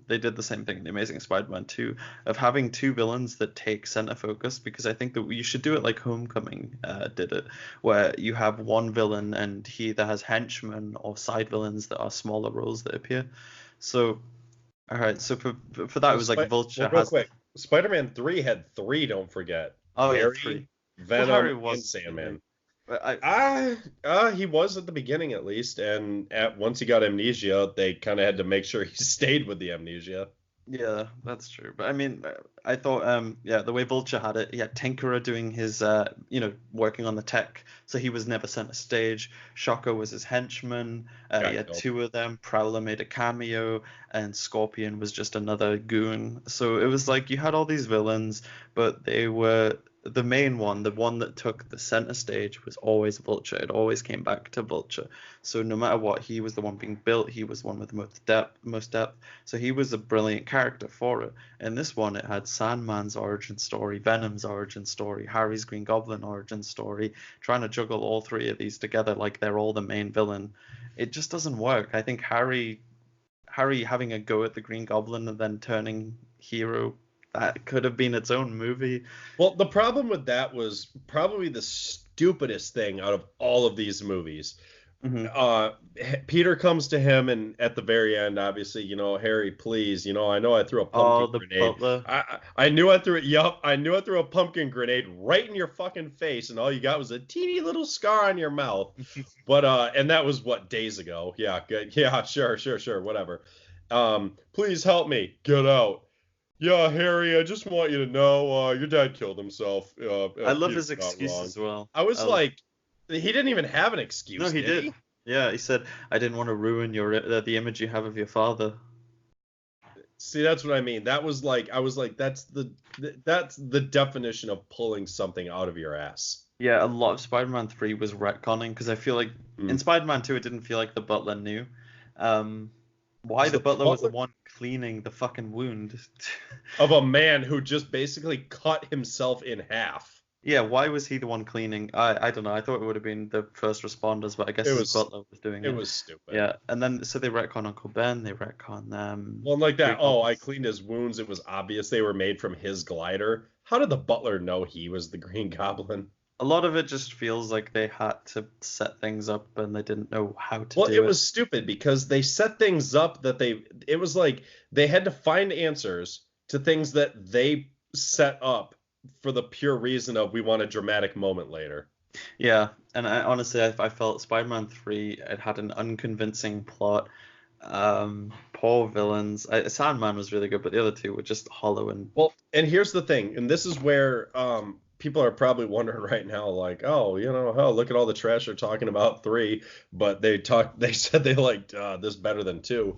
they did the same thing in The Amazing Spider-Man 2, of having two villains that take center focus. Because I think that you should do it like Homecoming did it, where you have one villain and he either has henchmen or side villains that are smaller roles that appear. So, all right, so for that it Well, was like well, Vulture real has the quick, Spider-Man 3 had three. Don't forget oh yeah Harry, three. Well, Venom, Harry and was scary. Sandman. But I He was at the beginning at least, and once he got amnesia, they kind of had to make sure he stayed with the amnesia. Yeah, that's true. But I mean, I thought, yeah, the way Vulture had it, he had Tinkerer doing his, working on the tech, so he was never sent a stage. Shocker was his henchman. He Got had killed. two of them. Prowler made a cameo, and Scorpion was just another goon. So it was like you had all these villains, but they were the main one, the one that took the center stage was always Vulture. It always came back to Vulture. So no matter what, he was the one being built. He was the one with the most depth. So he was a brilliant character for it. In this one, it had Sandman's origin story, Venom's origin story, Harry's Green Goblin origin story, trying to juggle all three of these together like they're all the main villain. It just doesn't work. I think Harry having a go at the Green Goblin and then turning hero, that could have been its own movie. Well, the problem with that was probably the stupidest thing out of all of these movies. Hmm. uh Peter comes to him and at the very end, obviously, Harry, please, I know I threw a Oh, pumpkin the grenade. butler. I knew I threw it. Yup, I knew I threw a pumpkin grenade right in your fucking face, and all you got was a teeny little scar on your mouth. But and that was what, days ago. Yeah, good. Yeah, sure, whatever. Please help me get out. Yeah, Harry, I just want you to know, your dad killed himself. I love Peter's his not excuse wrong. as well. I was like, He didn't even have an No, excuse, he did did. he? Yeah, he said, "I didn't want to ruin the image you have of your father." See, that's what I mean. That was like I was like, that's the definition of pulling something out of your ass. Yeah, a lot of Spider-Man 3 was retconning because I feel like in Mm. Spider-Man 2 it didn't feel like the Butler knew why Because the the Butler was the butler one cleaning the fucking wound. of a man who just basically cut himself in half. Yeah, why was he the one cleaning? I don't know. I thought it would have been the first responders, but I guess It his was butler was doing it it. was stupid. Yeah, and then so they retcon Uncle Ben, they retcon Well, like that, Green oh, I Goblins. cleaned his wounds. It was obvious they were made from his glider. How did the butler know he was the Green Goblin? A lot of it just feels like they had to set things up and they didn't know how to Well, do it it. was stupid because they set things up that it was like they had to find answers to things that they set up for the pure reason of we want a dramatic moment later. Yeah, and honestly, I felt Spider-Man 3, it had an unconvincing plot. Poor villains. Sandman was really good, but the other two were just hollow and Well, and here's the thing, and this is where people are probably wondering right now, like, oh, oh, look at all the trash they're talking about three, but they said they liked this better than two.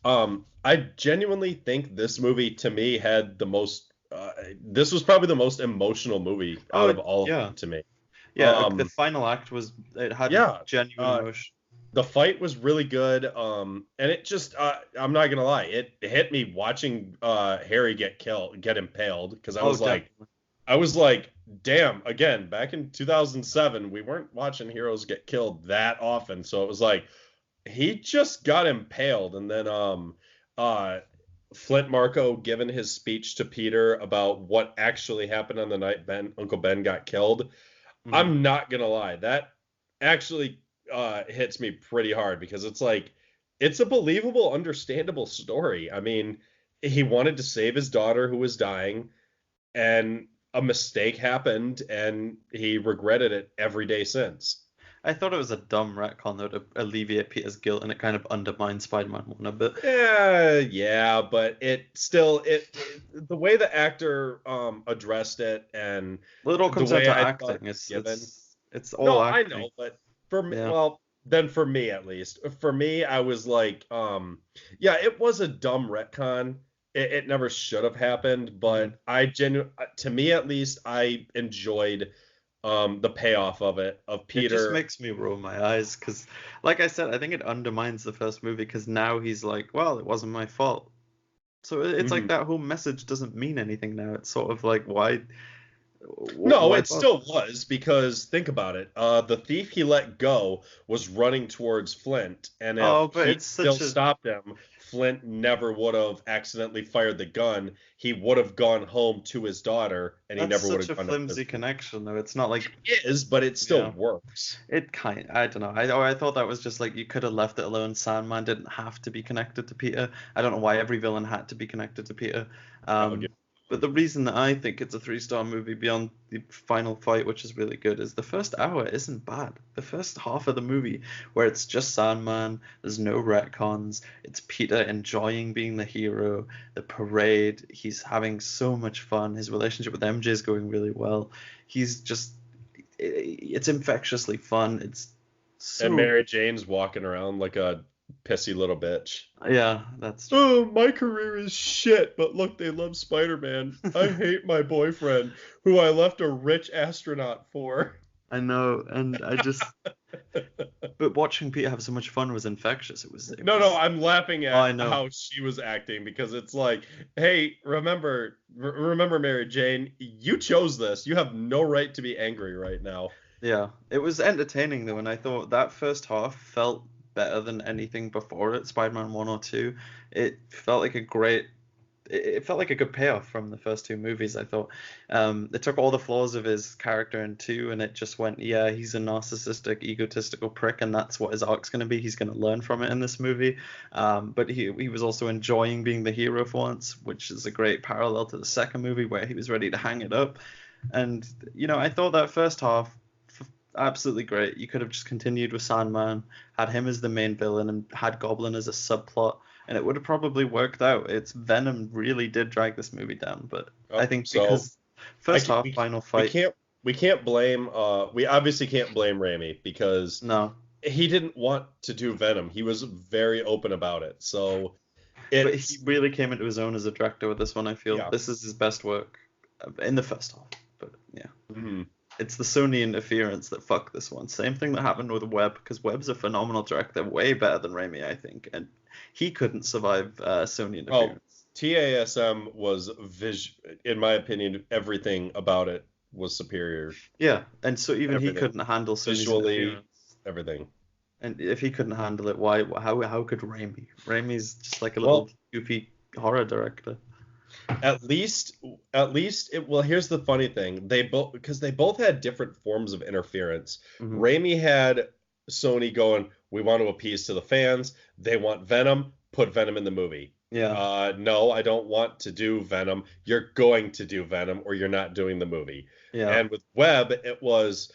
I genuinely think this movie to me had the most. This was probably the most emotional movie out oh of all of yeah, them to me. yeah. The Um, final act was it had yeah, genuine uh, emotion. the fight was really good. And it just, I'm not gonna lie, it hit me watching Harry get impaled, because Oh, definitely. I was like, damn, again, back in 2007, we weren't watching heroes get killed that often. So it was like, he just got impaled. And then uh, Flint Marko giving his speech to Peter about what actually happened on the night Uncle Ben got killed. Hmm. I'm not gonna lie, that actually hits me pretty hard, because it's like, it's a believable, understandable story. I mean, he wanted to save his daughter who was dying, and a mistake happened, and he regretted it every day since. I thought it was a dumb retcon though to alleviate Peter's guilt, and it kind of undermined Spider-Man 1 a bit. Yeah, yeah, but it still the way the actor addressed it, and Well, it all the comes down way to I thought it acting. was given. It's all No, I acting. know, but for me, Yeah. well, then for me at least, for me, I was like, yeah, it was a dumb retcon. It never should have happened, Hmm. but to me at least, I enjoyed the payoff of it, of It just Peter. makes me roll my eyes because, like I said, I think it undermines the first movie because now he's like, well, it wasn't my fault. So it's like Mhm. that whole message doesn't mean anything now. It's sort of like, why, No, why it bother? still was, because think about it. The thief he let go was running towards Flint, and Oh, if but he it's still such a stopped him, Flint never would have accidentally fired the gun. He would have gone home to his daughter, and he that's never would such have a gone to other flimsy people. connection though. It's not like, It is, but it still yeah. works. It kind I don't know. I thought that was just like you could have left it alone. Sandman didn't have to be connected to Peter. I don't know why every villain had to be connected to Peter. I'll give Um, but him. the reason that I think it's a three-star movie beyond the final fight, which is really good, is the first hour isn't bad. The first half of the movie, where it's just Sandman, there's no retcons, it's Peter enjoying being the hero, the parade, he's having so much fun, his relationship with MJ is going really well. He's just it's infectiously fun. It's And so Mary Jane's walking around like a pissy little bitch. yeah, that's true. Oh, my career is shit, but look, they love Spider-Man. I hate my boyfriend, who I left a rich astronaut for. I know, and I just but watching Peter have so much fun was infectious. It No, no, was I'm laughing oh I at know. how she was acting, because it's like, hey, remember, Mary Jane, you chose this. You have no right to be angry right now. Yeah, it was entertaining though, and I thought that first half felt better than anything before it, Spider-Man 1 or 2. It felt like a great it felt like a good payoff from the first two movies. I thought it took all the flaws of his character in two, and it just went, yeah, he's a narcissistic, egotistical prick, and that's what his arc's going to be. He's going to learn from it in this movie. But he was also enjoying being the hero for once, which is a great parallel to the second movie where he was ready to hang it up. And I thought that first half absolutely great. You could have just continued with Sandman, had him as the main villain, and had Goblin as a subplot, and it would have probably worked out. It's Venom really did drag this movie down, but I Oh, think so because I first can, half final we fight, can't we can't blame we obviously can't blame Raimi because No, he didn't want to do Venom. He was very open about it. So but he it's really came into his own as a director with this one. I feel yeah. this is his best work in the first half. But yeah, Mhm. it's the Sony interference that fucked this one. Same thing that happened with Webb, because Webb's a phenomenal director, way better than Raimi, I think, and he couldn't survive Sony Oh, interference. TASM was in my opinion, everything about it was superior. Yeah, and so even he Everything. couldn't handle Sony's Visually, interference. everything. And if he couldn't handle it, why? How could Raimi? Raimi's just like a little Well, goofy horror director. at least well, here's the funny thing. They both had different forms of interference. Hmm. Raimi had Sony going, we want to appease to the fans. They want Venom, put Venom in the movie. Yeah, No, I don't want to do Venom. You're going to do Venom or you're not doing the movie. yeah, And with Webb, it was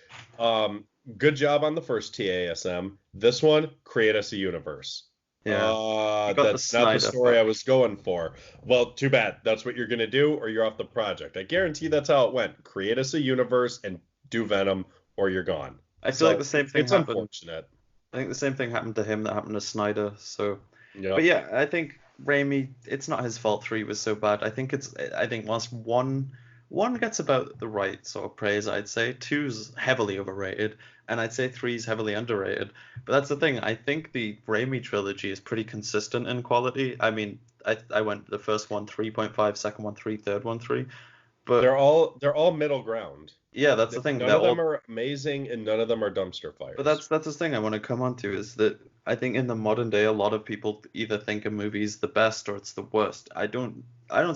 good job on the first TASM. This one, create us a universe. yeah. He got the That's not the Snyder story I fuck. was going for. Well, too bad. That's what you're gonna do, or you're off the project. I guarantee that's how it went. Create us a universe and do Venom, or you're gone. I feel like So the same thing it's happened. unfortunate. I think the same thing happened to him that happened to Snyder. So, but Yep. yeah, I think Raimi. It's not his fault. Three was so bad. I think it's. I think whilst one gets about the right sort of praise, I'd say two's heavily overrated, and I'd say three's heavily underrated. But that's the thing. I think the Raimi trilogy is pretty consistent in quality. I mean, I went the first one 3.5, second one 3, third one 3. But They're all middle ground. yeah, that's the thing. None They're of them all. are amazing, and none of them are dumpster But fires. that's the thing I want to come on to is that I think in the modern day a lot of people either think a movie's the best or it's the worst. I don't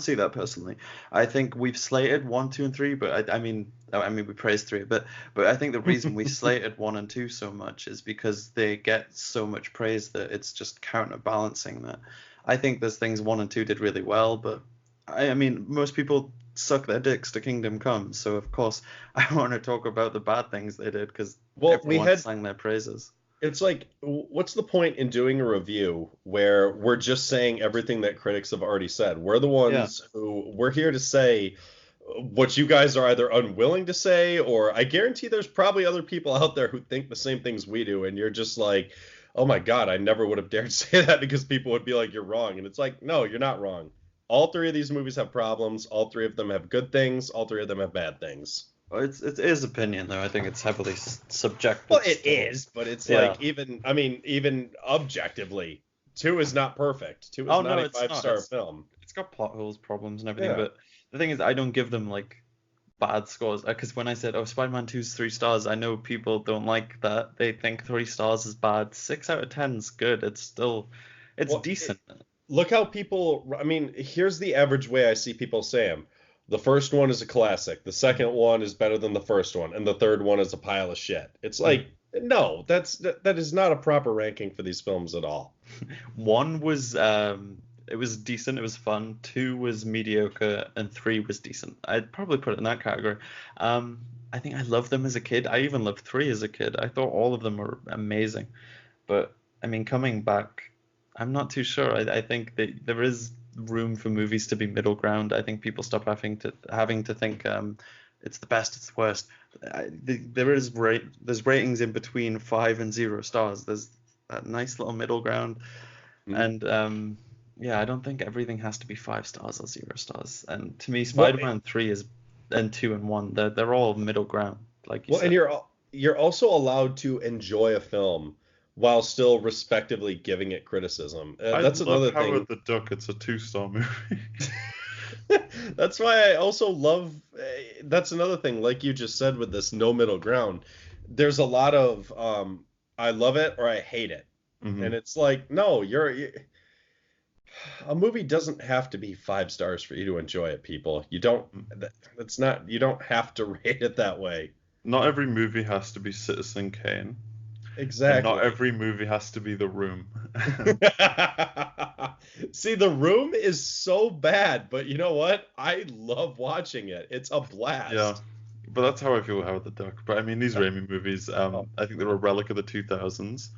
see that personally. I think we've slated one, two, and three, but I mean we praised three a bit, but I think the reason we slated one and two so much is because they get so much praise that it's just counterbalancing that. I think there's things one and two did really well, but I mean most people suck their dicks to Kingdom Come, so of course I want to talk about the bad things they did because Well, everyone sang their praises. it's like, what's the point in doing a review where we're just saying everything that critics have already said? We're the Yeah. ones who we're here to say what you guys are either unwilling to say, or I guarantee there's probably other people out there who think the same things we do, and you're just like, oh my God, I never would have dared say that because people would be like, you're wrong. And it's like, no, you're not wrong. All three of these movies have problems. All three of them have good things. All three of them have bad things. Well, it is opinion though. I think it's heavily Well, subjective it still. is, but it's Yeah. like even objectively, two is not perfect. Two is Oh not no, a it's not. five-star film. It's got plot holes, problems, and everything. Yeah. But the thing is, I don't give them like bad scores because when I said, "Oh, Spider-Man 2's 3 stars," I know people don't like that. They think 3 stars is bad. 6 out of 10 is good. It's Well, decent. look how people. I mean, here's the average way I see people say them. The first one is a classic. The second one is better than the first one, and the third one is a pile of shit. It's like, no, that is not a proper ranking for these films at all. One was it was decent, it was fun. Two was mediocre, and three was decent. I'd probably put it in that category. I think I loved them as a kid. I even loved three as a kid. I thought all of them were amazing. But I mean, coming back, I'm not too sure. I think that there is room for movies to be middle ground. I think people stop having to think it's the best, it's the worst. There's ratings in between 5 and 0 stars. There's that nice little middle ground, Mhm. and yeah, I don't think everything has to be 5 stars or 0 stars. And to me, Well, Spider-Man 3 is and 2 and 1. They're all middle ground, like you well, and said. you're also allowed to enjoy a film while still respectively giving it criticism. I That's love another Howard thing. the Duck. It's a 2 star movie. That's why I also love. That's another thing, like you just said, with this no middle ground. There's a lot of I love it or I hate it, Hmm. and it's like, no, a movie doesn't have to be 5 stars for you to enjoy it, people. You don't. That's not. You don't have to rate it that way. Not every movie has to be Citizen Kane, and not Exactly. every movie has to be The Room. See, The Room is so bad, but you know what? I love watching it. It's a Yeah, blast. but that's how I feel with Howard the Duck. But I mean, these Yeah. Raimi movies, Oh, I think they're a relic of the 2000s.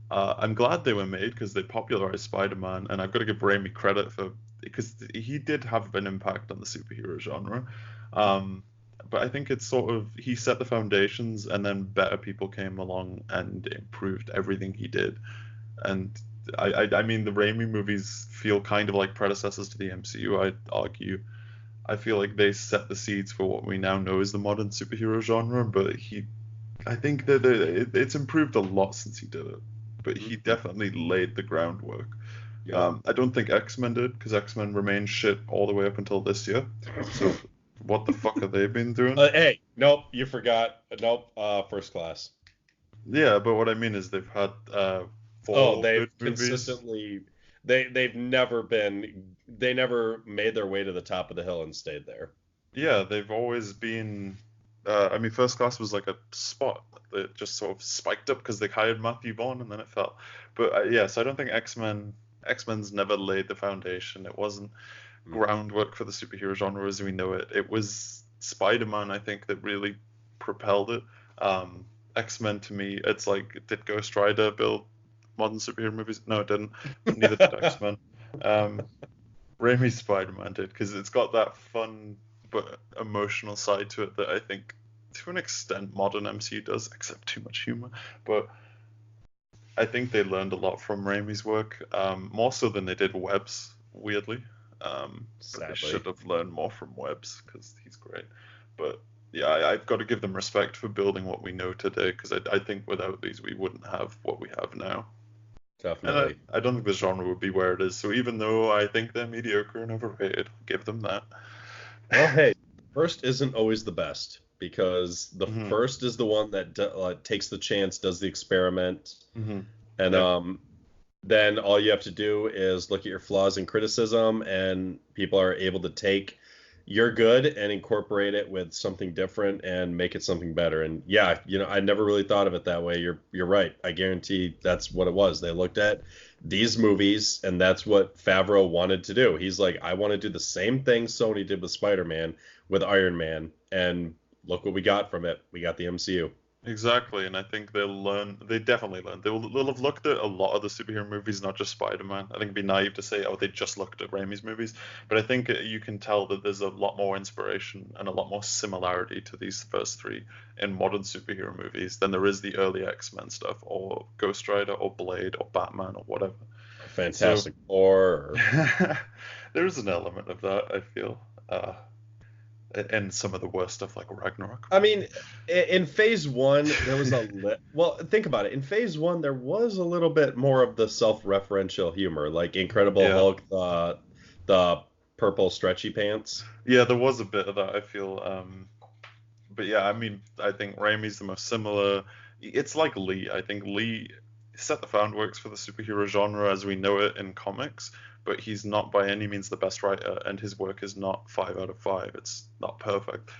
I'm glad they were made because they popularized Spider-Man, and I've got to give Raimi credit for because he did have an impact on the superhero genre. Um, but I think it's sort of he set the foundations, and then better people came along and improved everything he did. And I mean, the Raimi movies feel kind of like predecessors to the MCU, I'd argue. I feel like they set the seeds for what we now know as the modern superhero genre, but I think that it's improved a lot since he did it. But he definitely laid the groundwork. Yeah. I don't think X-Men did, because X-Men remained shit all the way up until this year. So what the fuck have they been doing? Hey, nope, you forgot. Nope, First Class. Yeah, but what I mean is they've had Oh, four they've good movies. consistently they've never been they never made their way to the top of the hill and stayed there. Yeah, they've always been. I mean, First Class was like a spot that just sort of spiked up because they hired Matthew Vaughn, and then it fell. But yeah, so I don't think X-Men's never laid the foundation. It wasn't Mm. groundwork for the superhero genre as we know it. It was Spider-Man, I think, that really propelled it. X-Men to me, it's like, did Ghost Rider build modern superhero movies? No, it didn't. Neither did X-Men. Um, Raimi's Spider-Man did, because it's got that fun but emotional side to it that I think, to an extent, modern MCU does, except too much humor. But I think they learned a lot from Raimi's work, more so than they did Webb's, weirdly. But they Sadly. should have learned more from Webb's, because he's great. But yeah, I've got to give them respect for building what we know today, because I think without these we wouldn't have what we have now. And Definitely. I don't think the genre would be where it is. So even though I think they're mediocre and overrated, I'll give them that. Well, hey, first isn't always the best because the Hmm. first is the one that takes the chance, does the experiment, Hmm. and Yeah. then all you have to do is look at your flaws and criticism, and people are able to take your good and incorporate it with something different and make it something better. And yeah, I never really thought of it that way. You're right. I guarantee that's what it was. They looked at these movies and that's what Favreau wanted to do. He's like, I want to do the same thing Sony did with Spider-Man with Iron Man, and look what we got from it. We got the MCU. Exactly, and I think they'll learn. They definitely learn. They'll have looked at a lot of the superhero movies, not just Spider-Man. I think it'd be naive to say, oh, they just looked at Raimi's movies, but I think you can tell that there's a lot more inspiration and a lot more similarity to these first three in modern superhero movies than there is the early X-Men stuff, or Ghost Rider, or Blade, or Batman, or whatever. So Fantastic Four. there is an element of that, I feel, and some of the worst stuff like Ragnarok. I mean, in phase one, there was well, think about it. In phase one, there was a little bit more of the self-referential humor, like Incredible Yeah. Hulk, the purple stretchy pants. Yeah, there was a bit of that, I feel. But yeah, I mean, I think Raimi's the most similar. It's like Lee. I think Lee set the groundwork for the superhero genre as we know it in comics, but he's not by any means the best writer, and his work is not 5 out of 5. It's not perfect,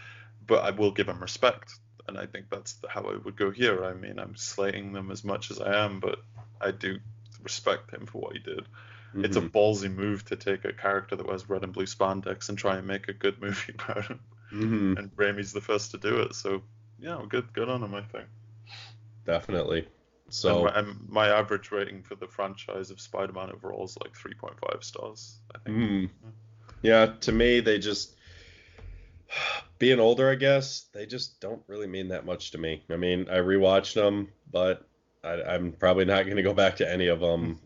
but I will give him respect, and I think that's how I would go here. I mean, I'm slating them as much as I am, but I do respect him for what he did. It's a Hmm. ballsy move to take a character that wears red and blue spandex and try and make a good movie about him. Hmm. And Raimi's the first to do it, so yeah, good on him, I think. Definitely. And So, my average rating for the franchise of Spider-Man overall is like 3.5 stars, I think. mm, yeah, to me, they just being older, I guess, they just don't really mean that much to me. I mean, I rewatched them, but I'm probably not going to go back to any of them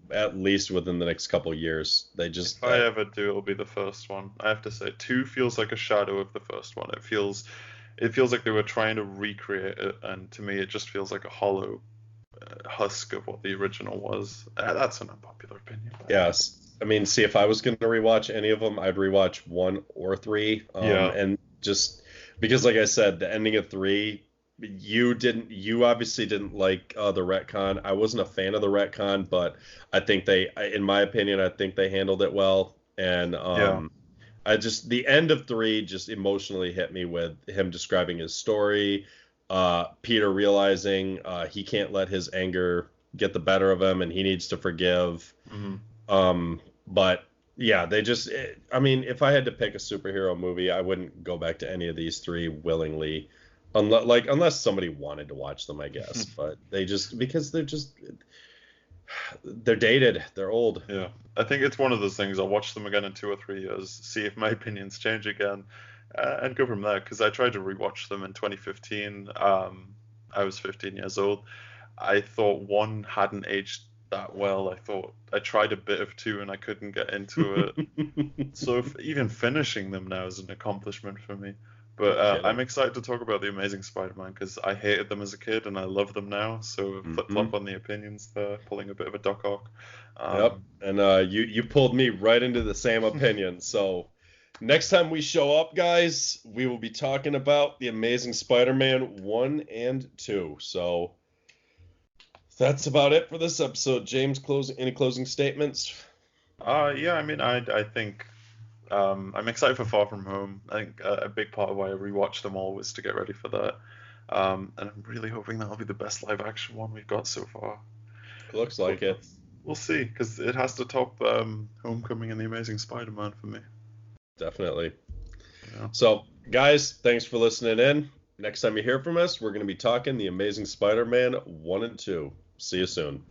at least within the next couple years. They If just I ever do, it'll be the first one. I have to say, two feels like a shadow of the first one. It feels like they were trying to recreate it, and to me, it just feels like a hollow husk of what the original was. That's an unpopular opinion, but it yes. is. I mean, see, if I was going to rewatch any of them, I'd rewatch one or three. Yeah, And just because, like I said, the ending of three, you obviously didn't like the retcon. I wasn't a fan of the retcon, but in my opinion, I think they handled it well. And yeah. the end of three just emotionally hit me with him describing his story, Peter realizing he can't let his anger get the better of him, and he needs to forgive. Mhm. But yeah, I mean, if I had to pick a superhero movie, I wouldn't go back to any of these three willingly, unless somebody wanted to watch them, I guess. But because they're dated, they're old. Yeah, I think it's one of those things. I'll watch them again in 2 or 3 years, see if my opinions change again, and go from there because I tried to rewatch them in 2015. I was 15 years old. I thought one hadn't aged that well. I thought I tried a bit of two and I couldn't get into it. So even finishing them now is an accomplishment for me. But No I'm kidding. excited to talk about the Amazing Spider-Man because I hated them as a kid and I love them now. So flip-flop Hmm. on the opinions there, pulling a bit of a Doc Ock. Yep. And you pulled me right into the same opinion. So next time we show up, guys, we will be talking about the Amazing Spider-Man 1 and 2. So that's about it for this episode. James, any closing statements? Yeah, I mean, I think I'm excited for Far From Home. I think a big part of why I rewatched them all was to get ready for that. And I'm really hoping that'll be the best live action one we've got so far. It looks like But it. we'll see, because it has to top Homecoming and The Amazing Spider-Man for me. Definitely. Yeah. So, guys, thanks for listening in. Next time you hear from us, we're going to be talking The Amazing Spider-Man 1 and 2. See you soon.